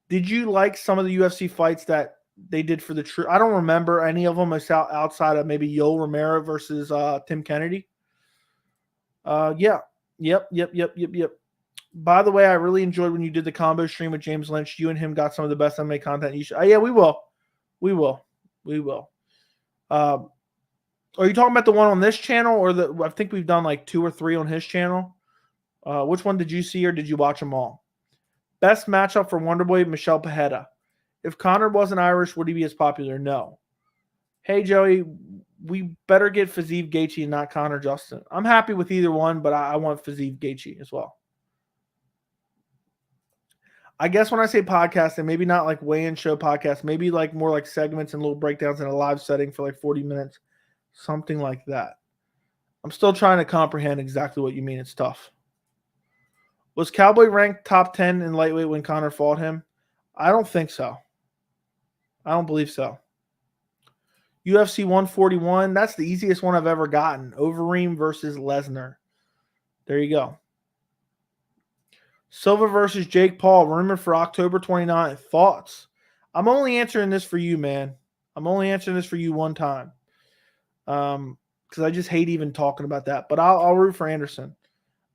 S1: Did you like some of the UFC fights that they did for the true? I don't remember any of them outside of maybe Yoel Romero versus Tim Kennedy. Yeah. Yep. By the way, I really enjoyed when you did the combo stream with James Lynch. You and him got some of the best MMA content. You should. Yeah, we will. Are you talking about the one on this channel, or I think we've done like 2 or 3 on his channel? Which one did you see, or did you watch them all? Best matchup for Wonderboy, Michelle Pajeda. If Conor wasn't Irish, would he be as popular? No. Hey, Joey, we better get Fiziev Gaethje and not Conor Justin. I'm happy with either one, but I want Fiziev Gaethje as well. I guess when I say podcast, and maybe not like weigh-in show podcast, maybe like more like segments and little breakdowns in a live setting for like 40 minutes, something like that. I'm still trying to comprehend exactly what you mean. It's tough. Was Cowboy ranked top 10 in lightweight when Conor fought him? I don't think so. I don't believe so. UFC 141, that's the easiest one I've ever gotten. Overeem versus Lesnar. There you go. Silva versus Jake Paul, rumored for October 29th. Thoughts? I'm only answering this for you, man. I'm only answering this for you one time. Because I just hate even talking about that. But I'll root for Anderson.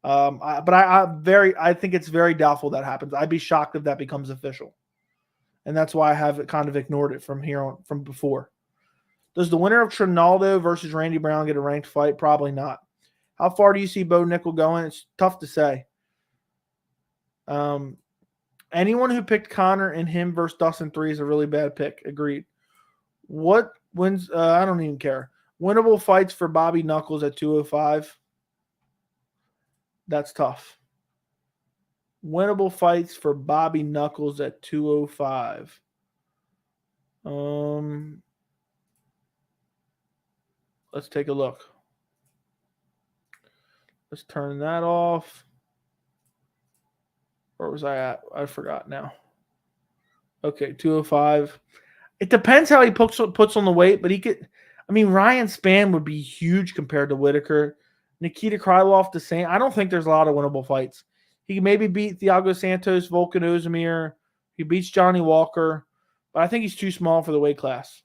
S1: I think it's very doubtful that happens. I'd be shocked if that becomes official. And that's why I have kind of ignored it from here on, from before. Does the winner of Trinaldo versus Randy Brown get a ranked fight? Probably not. How far do you see Bo Nickel going? It's tough to say. Anyone who picked Conor and him versus Dustin 3 is a really bad pick. Agreed. What wins? I don't even care. Winnable fights for Bobby Knuckles at 205. That's tough. Winnable fights for Bobby Knuckles at 205. Let's take a look. Let's turn that off. Where was I at? I forgot now. Okay, 205. It depends how he puts on the weight, but he could. I mean, Ryan Spann would be huge compared to Whitaker. Nikita Krylov the same. I don't think there's a lot of winnable fights. He can maybe beat Thiago Santos, Volkan Ozdemir. He beats Johnny Walker, but I think he's too small for the weight class.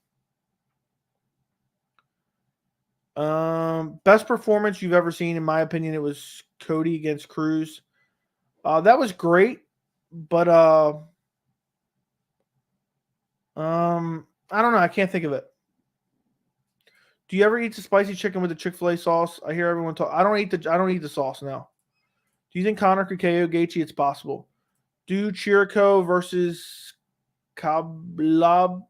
S1: Best performance you've ever seen, in my opinion, it was Cody against Cruz. That was great, but I don't know. I can't think of it. Do you ever eat the spicy chicken with the Chick-fil-A sauce? I hear everyone talk. I don't eat the sauce now. Do you think Conor could KO Gaethje? It's possible. Do Chirico versus Kablab?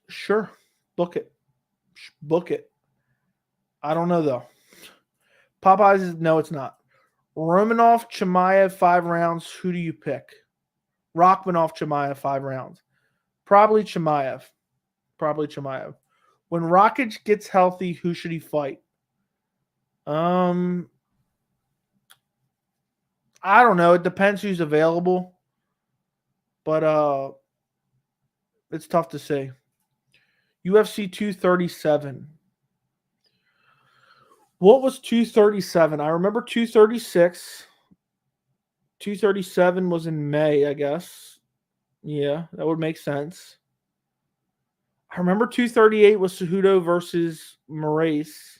S1: Sure. Book it. I don't know though. Popeyes is no, it's not. Romanov, Chimaev, 5 rounds. Who do you pick? Rachmanov, Chimaev, 5 rounds. Probably Chimaev. When Rakic gets healthy, who should he fight? I don't know. It depends who's available. But it's tough to say. UFC 237. What was 237? I remember 236. 237 was in May, I guess. Yeah, that would make sense. I remember 238 was Cejudo versus Moraes.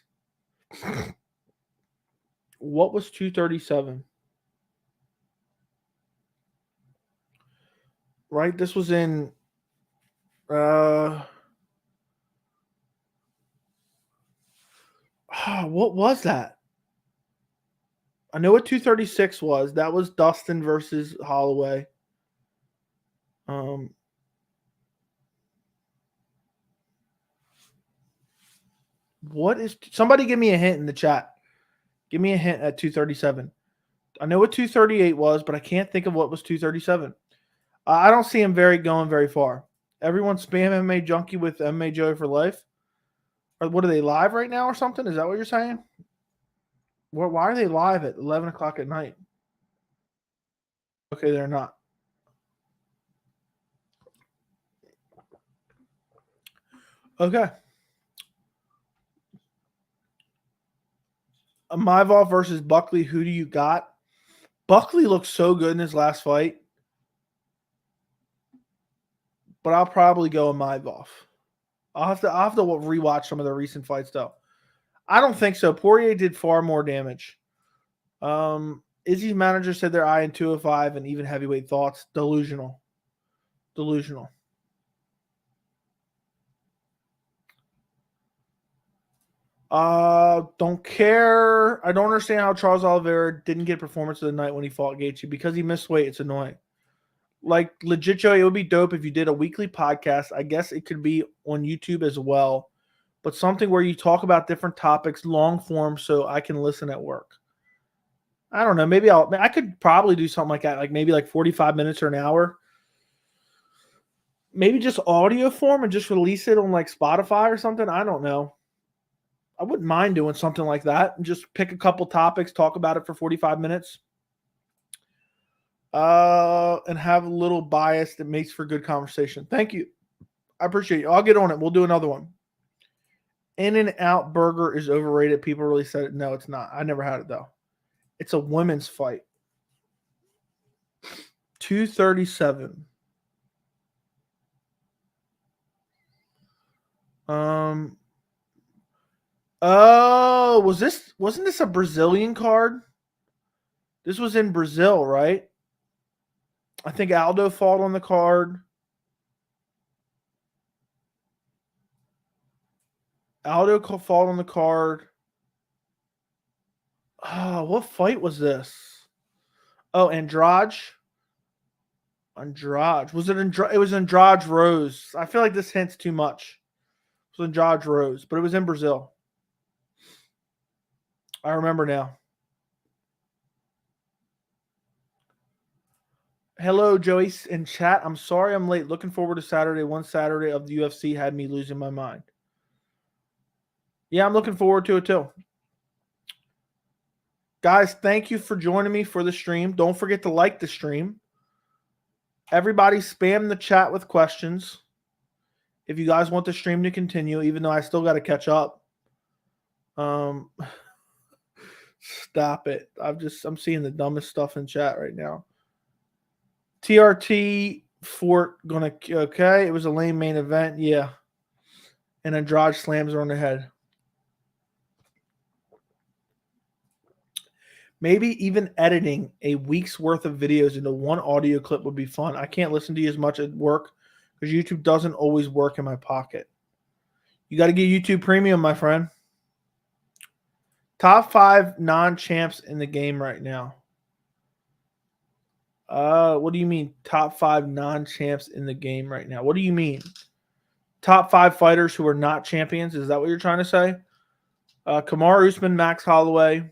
S1: What was 237? Right? This was in what was that? I know what 236 was. That was Dustin versus Holloway. What is somebody give me a hint in the chat? Give me a hint at 237. I know what 238 was, but I can't think of what was 237. I don't see him going very far. Everyone spam MMA Junkie with MMA Joey for life. Or what are they live right now or something? Is that what you're saying? Why are they live at 11 o'clock at night? Okay, they're not. Okay. Maivov versus Buckley. Who do you got? Buckley looked so good in his last fight. But I'll probably go Maivov. I'll have to rewatch some of the recent fights though. I don't think so. Poirier did far more damage. Izzy's manager said they're eyeing 205 and even heavyweight thoughts. Delusional. Don't care. I don't understand how Charles Oliveira didn't get performance of the night when he fought Gaethje because he missed weight. It's annoying. Like legit, Joey, it would be dope if you did a weekly podcast. I guess it could be on YouTube as well, but something where you talk about different topics, long form, so I can listen at work. I don't know. Maybe I could probably do something like that, like maybe like 45 minutes or an hour. Maybe just audio form and just release it on like Spotify or something. I don't know. I wouldn't mind doing something like that and just pick a couple topics, talk about it for 45 minutes. And have a little bias that makes for good conversation. Thank you. I appreciate you. I'll get on it. We'll do another one. In-N-Out Burger is overrated. People really said it. No, it's not. I never had it though. It's a women's fight. 237. Oh, wasn't this a Brazilian card? This was in Brazil, right? I think Aldo fought on the card. Aldo fought on the card. Oh, what fight was this? Oh, Andrade. Was it Andrade? It was Andrade Rose. I feel like this hints too much. It was Andrade Rose, but it was in Brazil. I remember now. Hello, Joey in chat. I'm sorry I'm late. Looking forward to Saturday. One Saturday of the UFC had me losing my mind. Yeah, I'm looking forward to it too. Guys, thank you for joining me for the stream. Don't forget to like the stream. Everybody spam the chat with questions. If you guys want the stream to continue, even though I still got to catch up. Stop it. I'm seeing the dumbest stuff in chat right now. TRT Fort okay. It was a lame main event. Yeah. And Andrade slams her on the head. Maybe even editing a week's worth of videos into one audio clip would be fun. I can't listen to you as much at work because YouTube doesn't always work in my pocket. You got to get YouTube Premium, my friend. Top 5 non-champs in the game right now. What do you mean top 5 non-champs in the game right now? What do you mean? Top 5 fighters who are not champions? Is that what you're trying to say? Kamaru Usman, Max Holloway,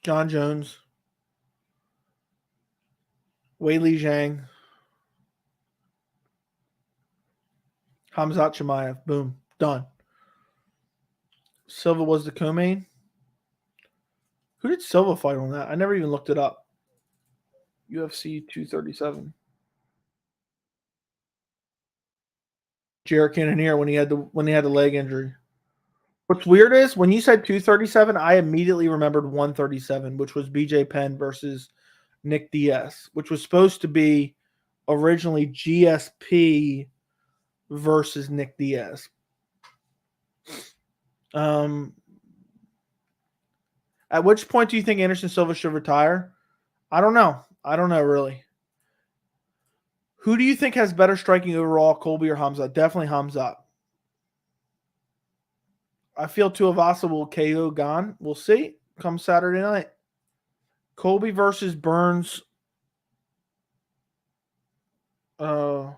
S1: John Jones, Li Zhang, Khamzat Chimaev. Boom. Done. Silva was the co-main. Who did Silva fight on that? I never even looked it up. UFC 237. Jared Cannonier when he had the leg injury. What's weird is when you said 237, I immediately remembered 137, which was BJ Penn versus Nick Diaz, which was supposed to be originally GSP versus Nick Diaz. At which point do you think Anderson Silva should retire? I don't know. I don't know, really. Who do you think has better striking overall, Colby or Khamzat? Definitely Khamzat. I feel Tuivasa will KO Gane. We'll see. Come Saturday night. Colby versus Burns. Colby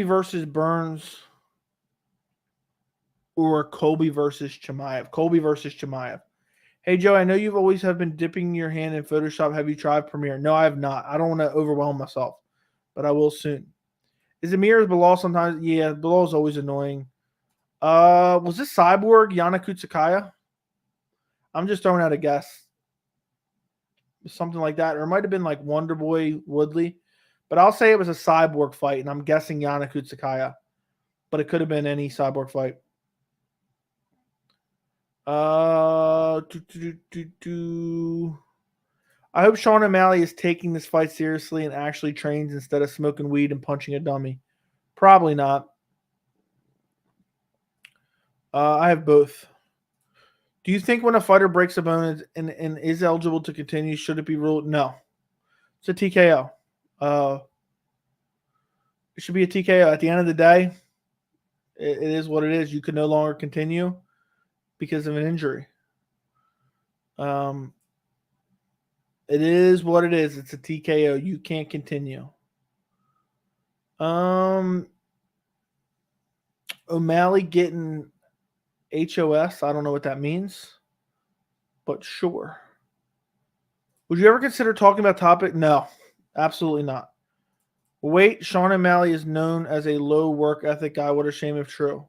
S1: versus Burns. Or Colby versus Chimaev. Colby versus Chimaev. Hey, Joe, I know you've always have been dipping your hand in Photoshop. Have you tried Premiere? No, I have not. I don't want to overwhelm myself, but I will soon. Is it mirrors Bilal sometimes? Yeah, Bilal is always annoying. Was this Cyborg, Yana Kutsukaya? I'm just throwing out a guess. Something like that. Or it might have been like Wonderboy Woodley. But I'll say it was a Cyborg fight, and I'm guessing Yana Kutsukaya. But it could have been any Cyborg fight. I hope Sean O'Malley is taking this fight seriously and actually trains instead of smoking weed and punching a dummy. Probably not. I have both. Do you think when a fighter breaks a bone and is eligible to continue, should it be ruled? No. It's a TKO. It should be a TKO. At the end of the day, it is what it is. You can no longer continue because of an injury. It is what it is. It's a TKO. You can't continue. O'Malley getting HOS. I don't know what that means, but sure. Would you ever consider talking about topic? No, absolutely not. Wait, Sean O'Malley is known as a low work ethic guy. What a shame if true.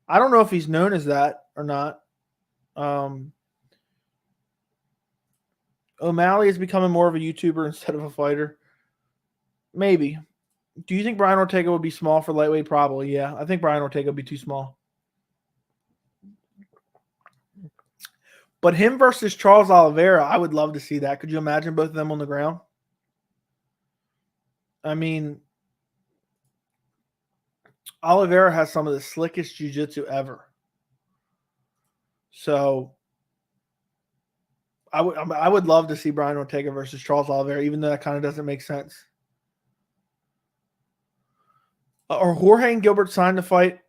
S1: I don't know if he's known as that or not. O'Malley is becoming more of a YouTuber instead of a fighter. Maybe. Do you think Brian Ortega would be small for lightweight? Probably, yeah. I think Brian Ortega would be too small. But him versus Charles Oliveira, I would love to see that. Could you imagine both of them on the ground? I mean, Oliveira has some of the slickest jiu-jitsu ever. So I would love to see Brian Ortega versus Charles Oliveira, even though that kind of doesn't make sense. Or Jorge and Gilbert signed the fight.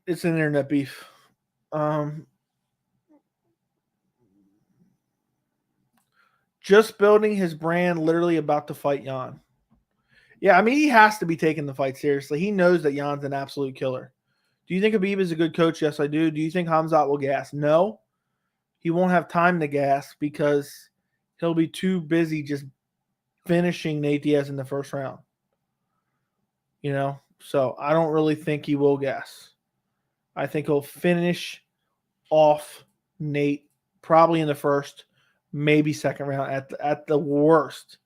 S1: It's an internet beef. Just building his brand, literally about to fight Jan. Yeah, I mean, he has to be taking the fight seriously. He knows that Jan's an absolute killer. Do you think Khabib is a good coach? Yes, I do. Do you think Khamzat will gas? No. He won't have time to gas because he'll be too busy just finishing Nate Diaz in the first round. You know? So I don't really think he will gas. I think he'll finish off Nate probably in the first, maybe second round. At the worst,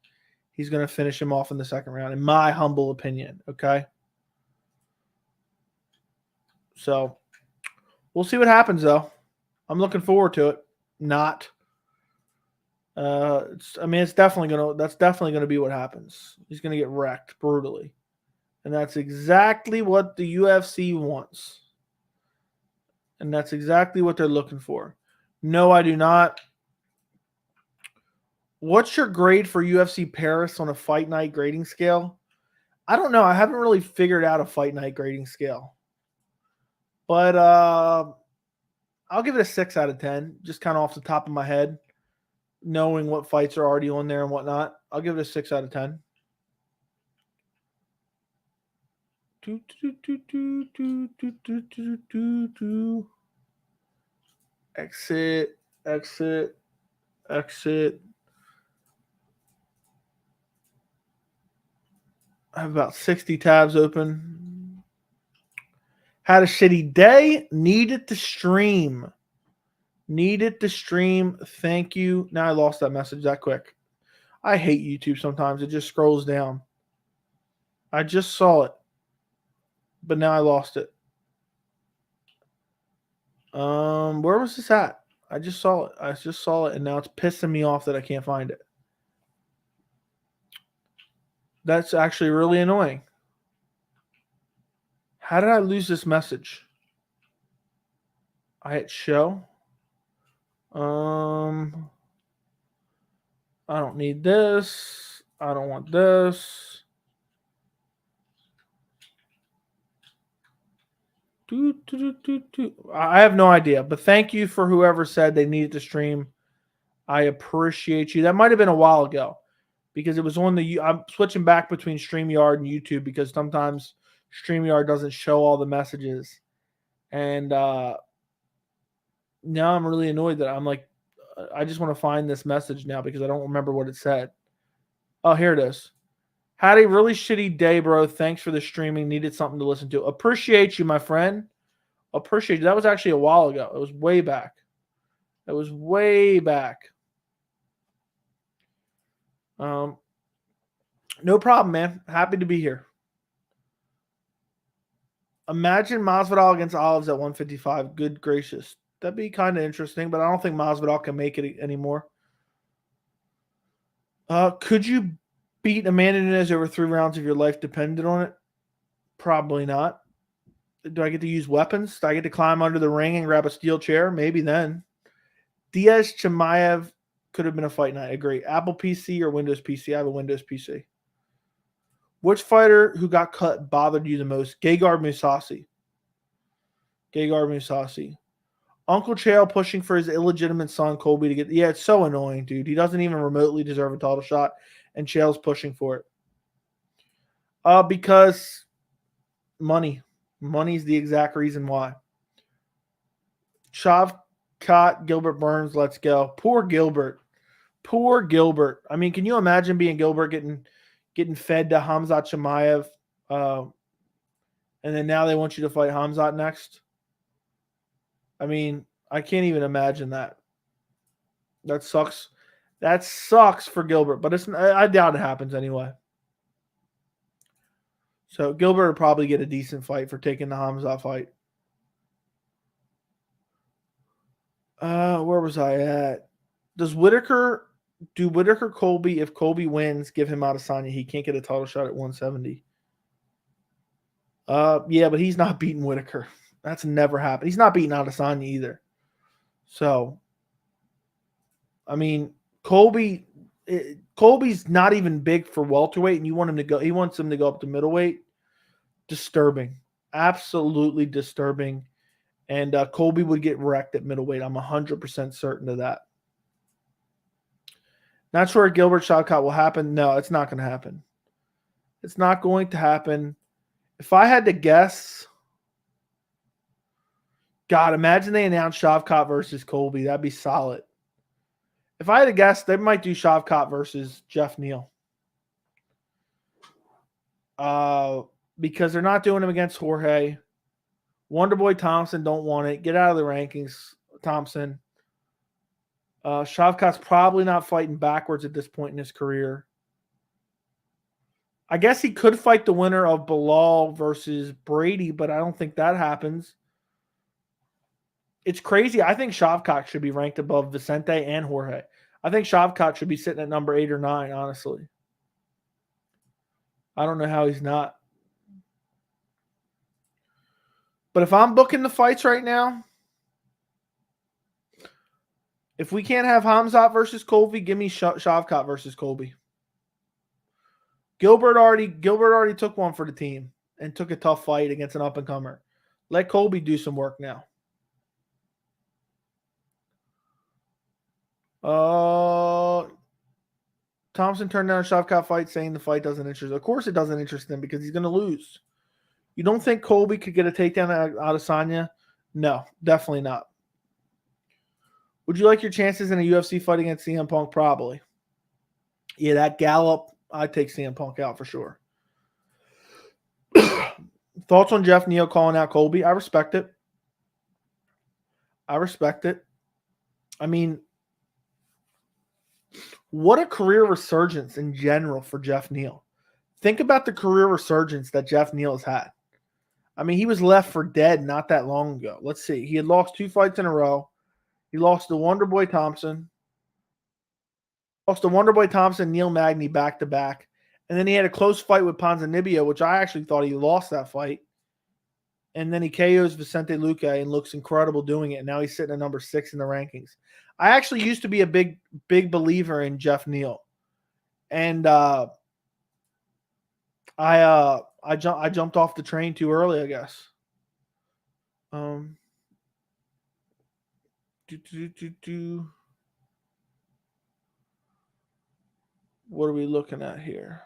S1: he's going to finish him off in the second round, in my humble opinion. Okay? So we'll see what happens, though. I'm looking forward to it. Not. That's definitely gonna be what happens. He's gonna get wrecked brutally, and that's exactly what the UFC wants, and that's exactly what they're looking for. No, I do not. What's your grade for UFC Paris on a fight night grading scale? I don't know. I haven't really figured out a fight night grading scale, but I'll give it a 6 out of 10, just kind of off the top of my head, knowing what fights are already on there and whatnot. I'll give it a 6 out of 10. Exit. I have about 60 tabs open. Had a shitty day. Needed to stream. Needed to stream. Thank you. Now I lost that message that quick. I hate YouTube sometimes. It just scrolls down. I just saw it. But now I lost it. Where was this at? I just saw it. And now it's pissing me off that I can't find it. That's actually really annoying. How did I lose this message? I hit show. I don't need this. I don't want this. I have no idea, but thank you for whoever said they needed to stream. I appreciate you. That might have been a while ago because it was on the. I'm switching back between StreamYard and YouTube because sometimes StreamYard doesn't show all the messages, and now I'm really annoyed that I'm like, I just want to find this message now because I don't remember what it said. Oh, here it is. Had a really shitty day, bro. Thanks for the streaming. Needed something to listen to. Appreciate you, my friend. Appreciate you. That was actually a while ago. It was way back. It was way back. No problem, man. Happy to be here. Imagine Masvidal against Olives at 155. Good gracious. That'd be kind of interesting, but I don't think Masvidal can make it anymore. Could you beat Amanda Nunes over 3 rounds if your life depended on it? Probably not. Do I get to use weapons? Do I get to climb under the ring and grab a steel chair? Maybe then. Diaz Chimaev could have been a fight night. I agree. Apple PC or Windows PC? I have a Windows PC. Which fighter who got cut bothered you the most? Gegard Mousasi. Gegard Mousasi. Uncle Chael pushing for his illegitimate son, Colby, to get... Yeah, it's so annoying, dude. He doesn't even remotely deserve a title shot, and Chael's pushing for it. Because money. Money's the exact reason why. Shavkat, Gilbert Burns, let's go. Poor Gilbert. Poor Gilbert. I mean, can you imagine being Gilbert getting fed to Khamzat Chimaev, and then now they want you to fight Khamzat next? I mean, I can't even imagine that. That sucks. That sucks for Gilbert, but I doubt it happens anyway. So Gilbert will probably get a decent fight for taking the Khamzat fight. Where was I at? Do Whitaker Colby? If Colby wins, give him Adesanya. He can't get a title shot at 170. Yeah, but he's not beating Whitaker. That's never happened. He's not beating Adesanya either. So, I mean, Colby's not even big for welterweight, and you want him to go. He wants him to go up to middleweight. Disturbing, absolutely disturbing. And Colby would get wrecked at middleweight. I'm 100% certain of that. Not sure Gilbert Shavkat will happen. No, it's not going to happen. It's not going to happen. If I had to guess, God, imagine they announced Shavkat versus Colby. That'd be solid. If I had to guess, they might do Shavkat versus Jeff Neal. Because they're not doing him against Jorge. Wonderboy Thompson don't want it. Get out of the rankings, Thompson. Shavkat's probably not fighting backwards at this point in his career. I guess he could fight the winner of Bilal versus Brady, but I don't think that happens. It's crazy. I think Shavkat should be ranked above Vicente and Jorge. I think Shavkat should be sitting at number 8 or 9, honestly. I don't know how he's not. But if I'm booking the fights right now, if we can't have Khamzat versus Colby, give me Shavkat versus Colby. Gilbert already took one for the team and took a tough fight against an up-and-comer. Let Colby do some work now. Thompson turned down a Shavkat fight saying the fight doesn't interest him. Of course it doesn't interest him because he's going to lose. You don't think Colby could get a takedown at Adesanya? No, definitely not. Would you like your chances in a UFC fight against CM Punk? Probably. Yeah, that gallop, I'd take CM Punk out for sure. Thoughts on Jeff Neal calling out Colby? I respect it. I mean, what a career resurgence in general for Jeff Neal. Think about the career resurgence that Jeff Neal has had. I mean, he was left for dead not that long ago. Let's see. He had lost 2 fights in a row. He lost to Wonderboy Thompson. Neil Magny back-to-back. And then he had a close fight with Ponzinibbio, which I actually thought he lost that fight. And then he KOs Vicente Luque and looks incredible doing it. And now he's sitting at number 6 in the rankings. I actually used to be a big believer in Jeff Neal. And I jumped off the train too early, I guess. What are we looking at here?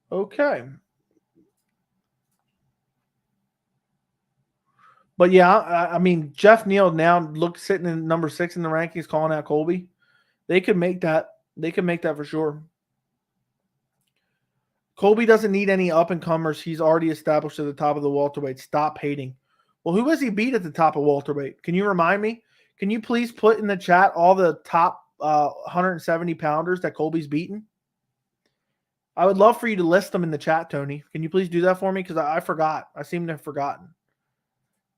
S1: Okay. But yeah, I mean, Jeff Neal now sitting in number 6 in the rankings, calling out Colby. They could make that. They could make that for sure. Colby doesn't need any up-and-comers. He's already established at the top of the welterweight. Stop hating. Well, who has he beat at the top of welterweight? Can you remind me? Can you please put in the chat all the top 170 pounders that Colby's beaten? I would love for you to list them in the chat, Tony. Can you please do that for me? Because I forgot. I seem to have forgotten.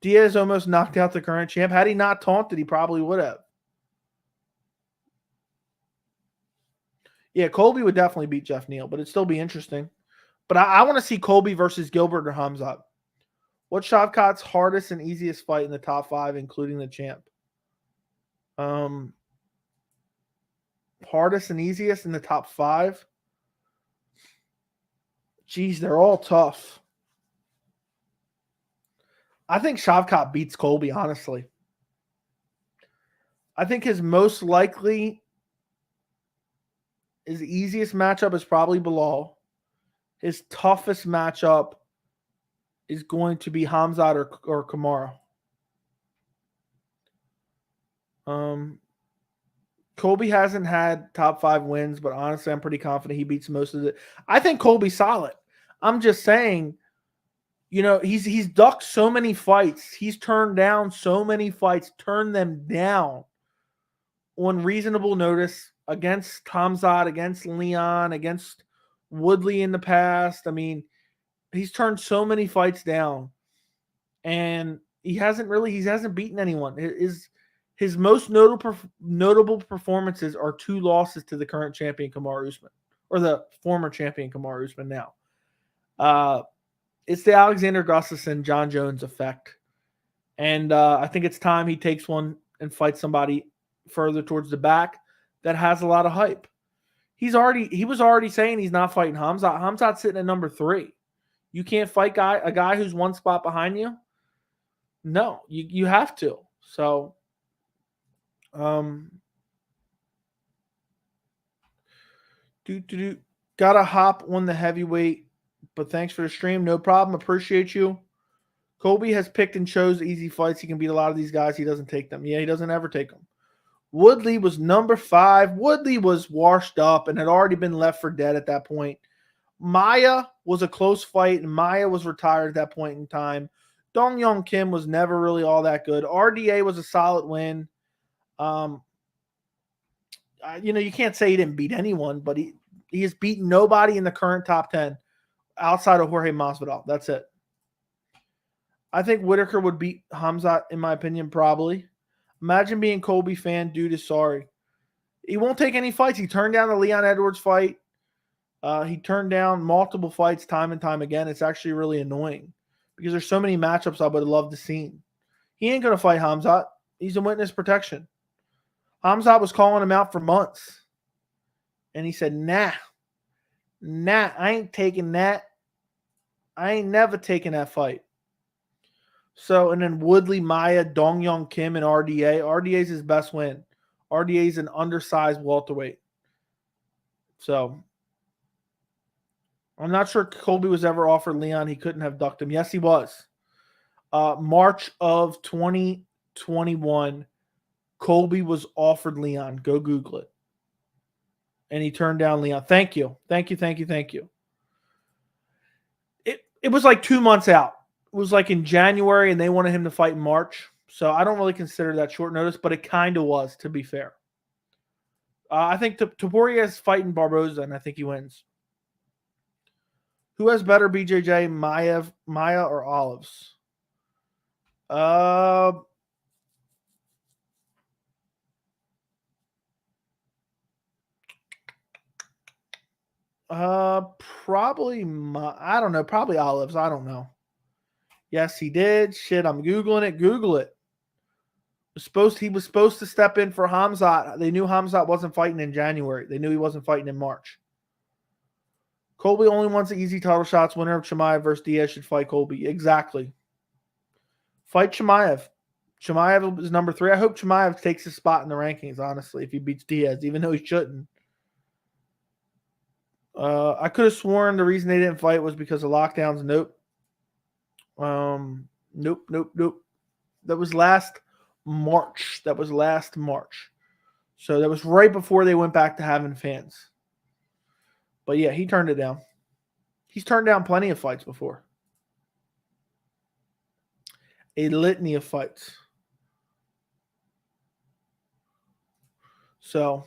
S1: Diaz almost knocked out the current champ. Had he not taunted, he probably would have. Yeah, Colby would definitely beat Jeff Neal, but it'd still be interesting. But I want to see Colby versus Gilbert or Khamzat. What's Shavkat's hardest and easiest fight in the top 5, including the champ? Hardest and easiest in the top 5? Geez, they're all tough. I think Shavkat beats Colby, honestly. I think his most likely, his easiest matchup is probably Bilal. His toughest matchup is going to be Khamzat or Kamaru. Colby hasn't had top 5 wins, but honestly, I'm pretty confident he beats most of it. I think Colby's solid. I'm just saying, you know, he's ducked so many fights. He's turned down so many fights, turned them down on reasonable notice against Khamzat, against Leon, against Woodley in the past. I mean, he's turned so many fights down, and he hasn't beaten anyone. His most notable performances are 2 losses to the current champion Kamaru Usman, or the former champion Kamaru Usman now. It's the Alexander Gustafsson, John Jones effect. And I think it's time he takes one and fights somebody further towards the back that has a lot of hype. He was already saying he's not fighting Khamzat. Khamzat's sitting at number 3. You can't fight a guy who's 1 spot behind you? No, you have to. So gotta hop on the heavyweight, but thanks for the stream. No problem. Appreciate you. Colby has picked and chose easy fights. He can beat a lot of these guys. He doesn't take them. Yeah, he doesn't ever take them. Woodley was number 5. Woodley was washed up and had already been left for dead at that point. Maya was a close fight, and Maya was retired at that point in time. Dong Yong Kim was never really all that good. RDA was a solid win. You can't say he didn't beat anyone, but he has beaten nobody in the current top 10 outside of Jorge Masvidal. That's it. I think Whitaker would beat Khamzat, in my opinion, probably. Imagine being Colby fan. Dude is sorry. He won't take any fights. He turned down the Leon Edwards fight. He turned down multiple fights time and time again. It's actually really annoying because there's so many matchups I would have loved to see. He ain't going to fight Khamzat. He's in witness protection. Khamzat was calling him out for months. And he said, nah, I ain't taking that. I ain't never taking that fight. So, and then Woodley, Maya, Dong Yong Kim, and RDA. RDA's his best win. RDA's an undersized welterweight. So, I'm not sure Colby was ever offered Leon. He couldn't have ducked him. Yes, he was. March of 2021, Colby was offered Leon. Go Google it. and he turned down Leon. Thank you. It was like 2 months out. It was like in January, and they wanted him to fight in March. So I don't really consider that short notice, but it kind of was, to be fair. I think Topuria is fighting Barboza, and I think he wins. Who has better BJJ, Maya or Olives? Probably I don't know. Probably Olives. I don't know. Yes, he did. Shit, I'm Googling it. Google it. He was supposed to step in for Khamzat. They knew Khamzat wasn't fighting in January. They knew he wasn't fighting in March. Colby only wants the easy title shots. Winner of Chimaev versus Diaz should fight Colby. Exactly. Fight Chimaev. Chimaev is number 3. I hope Chimaev takes his spot in the rankings, honestly, if he beats Diaz, even though he shouldn't. I could have sworn the reason they didn't fight was because of lockdowns. Nope. Nope. That was last March. So that was right before they went back to having fans. But yeah, he turned it down. He's turned down plenty of fights before. A litany of fights. So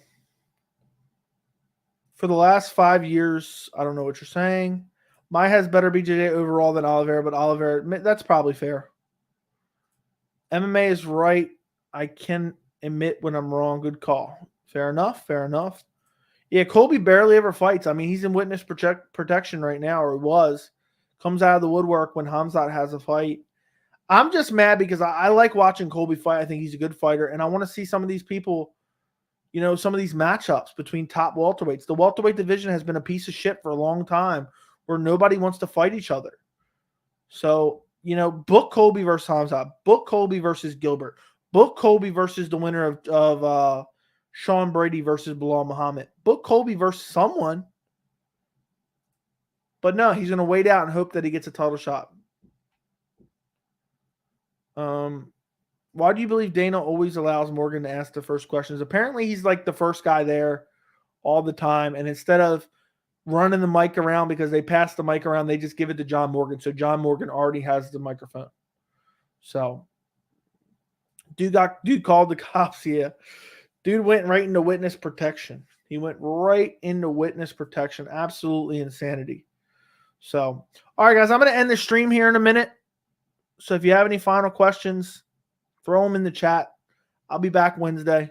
S1: for the last 5 years, I don't know what you're saying. Mai has better BJJ overall than Oliveira, but Oliveira, that's probably fair. MMA is right. I can admit when I'm wrong. Good call. Fair enough. Yeah, Colby barely ever fights. I mean, he's in witness protection right now, or he was. Comes out of the woodwork when Khamzat has a fight. I'm just mad because I like watching Colby fight. I think he's a good fighter, and I want to see some of these people, some of these matchups between top welterweights. The welterweight division has been a piece of shit for a long time where nobody wants to fight each other. So, book Colby versus Khamzat. Book Colby versus Gilbert. Book Colby versus the winner of Sean Brady versus Bilal Muhammad. Book Colby versus someone. But no, he's going to wait out and hope that he gets a title shot. Why do you believe Dana always allows Morgan to ask the first questions? Apparently, he's like the first guy there all the time. And instead of running the mic around because they pass the mic around, they just give it to John Morgan. So John Morgan already has the microphone. So dude called the cops. Yeah. Dude went right into witness protection. Absolutely insanity. So, all right, guys, I'm going to end the stream here in a minute. So if you have any final questions, throw them in the chat. I'll be back Wednesday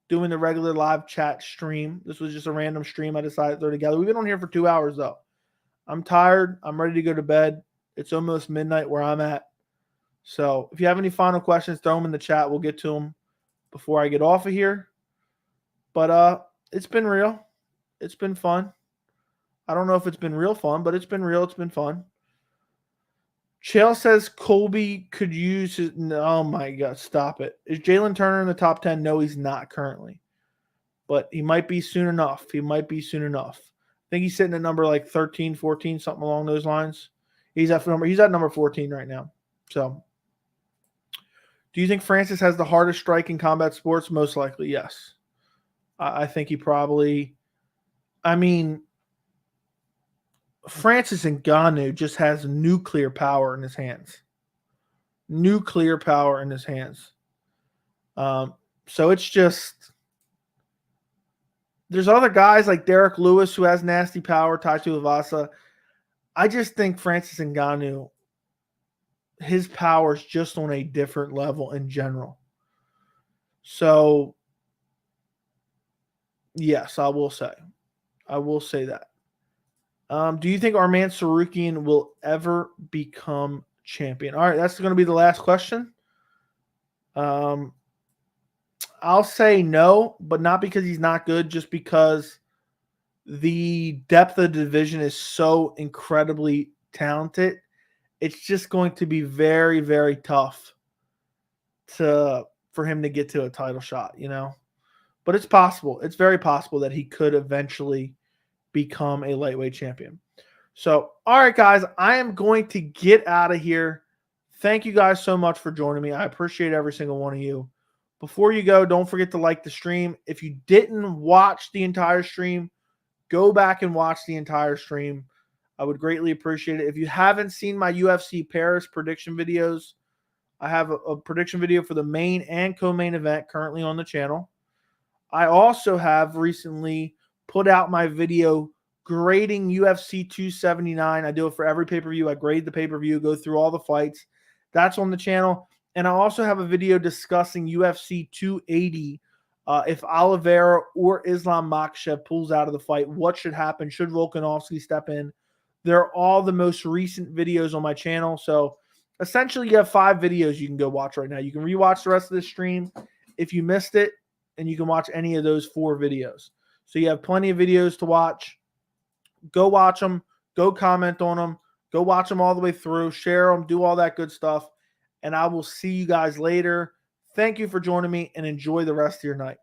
S1: doing the regular live chat stream. This was just a random stream I decided to throw together. We've been on here for 2 hours, though. I'm tired. I'm ready to go to bed. It's almost midnight where I'm at. So if you have any final questions, throw them in the chat. We'll get to them before I get off of here. But it's been real. It's been fun. I don't know if it's been real fun, but it's been real. It's been fun. Chael says Colby could use his... Oh, my God. Stop it. Is Jalen Turner in the top 10? No, he's not currently. But he might be soon enough. I think he's sitting at number like 13, 14, something along those lines. He's at number 14 right now. So, do you think Francis has the hardest strike in combat sports? Most likely, yes. I think he probably... I mean... Francis Ngannou just has nuclear power in his hands. So it's just, there's other guys like Derek Lewis who has nasty power, Tai Tuivasa. I just think Francis Ngannou, his power is just on a different level in general. So, yes, I will say that. Do you think Arman Tsarukyan will ever become champion? All right, that's going to be the last question. I'll say no, but not because he's not good, just because the depth of the division is so incredibly talented. It's just going to be very, very tough for him to get to a title shot, But it's possible. It's very possible that he could eventually become a lightweight champion. So, all right, guys, I am going to get out of here. Thank you guys so much for joining me. I appreciate every single one of you. Before you go, don't forget to like the stream. If you didn't watch the entire stream, go back and watch the entire stream. I would greatly appreciate it. If you haven't seen my UFC Paris prediction videos, I have a prediction video for the main and co-main event currently on the channel. I also have recently put out my video grading UFC 279. I do it for every pay-per-view. I grade the pay-per-view, go through all the fights. That's on the channel. And I also have a video discussing UFC 280. If Oliveira or Islam Makhachev pulls out of the fight, what should happen? Should Volkanovski step in? They're all the most recent videos on my channel. So essentially, you have 5 videos you can go watch right now. You can rewatch the rest of the stream if you missed it, and you can watch any of those 4 videos. So you have plenty of videos to watch. Go watch them. Go comment on them. Go watch them all the way through. Share them. Do all that good stuff. And I will see you guys later. Thank you for joining me, and enjoy the rest of your night.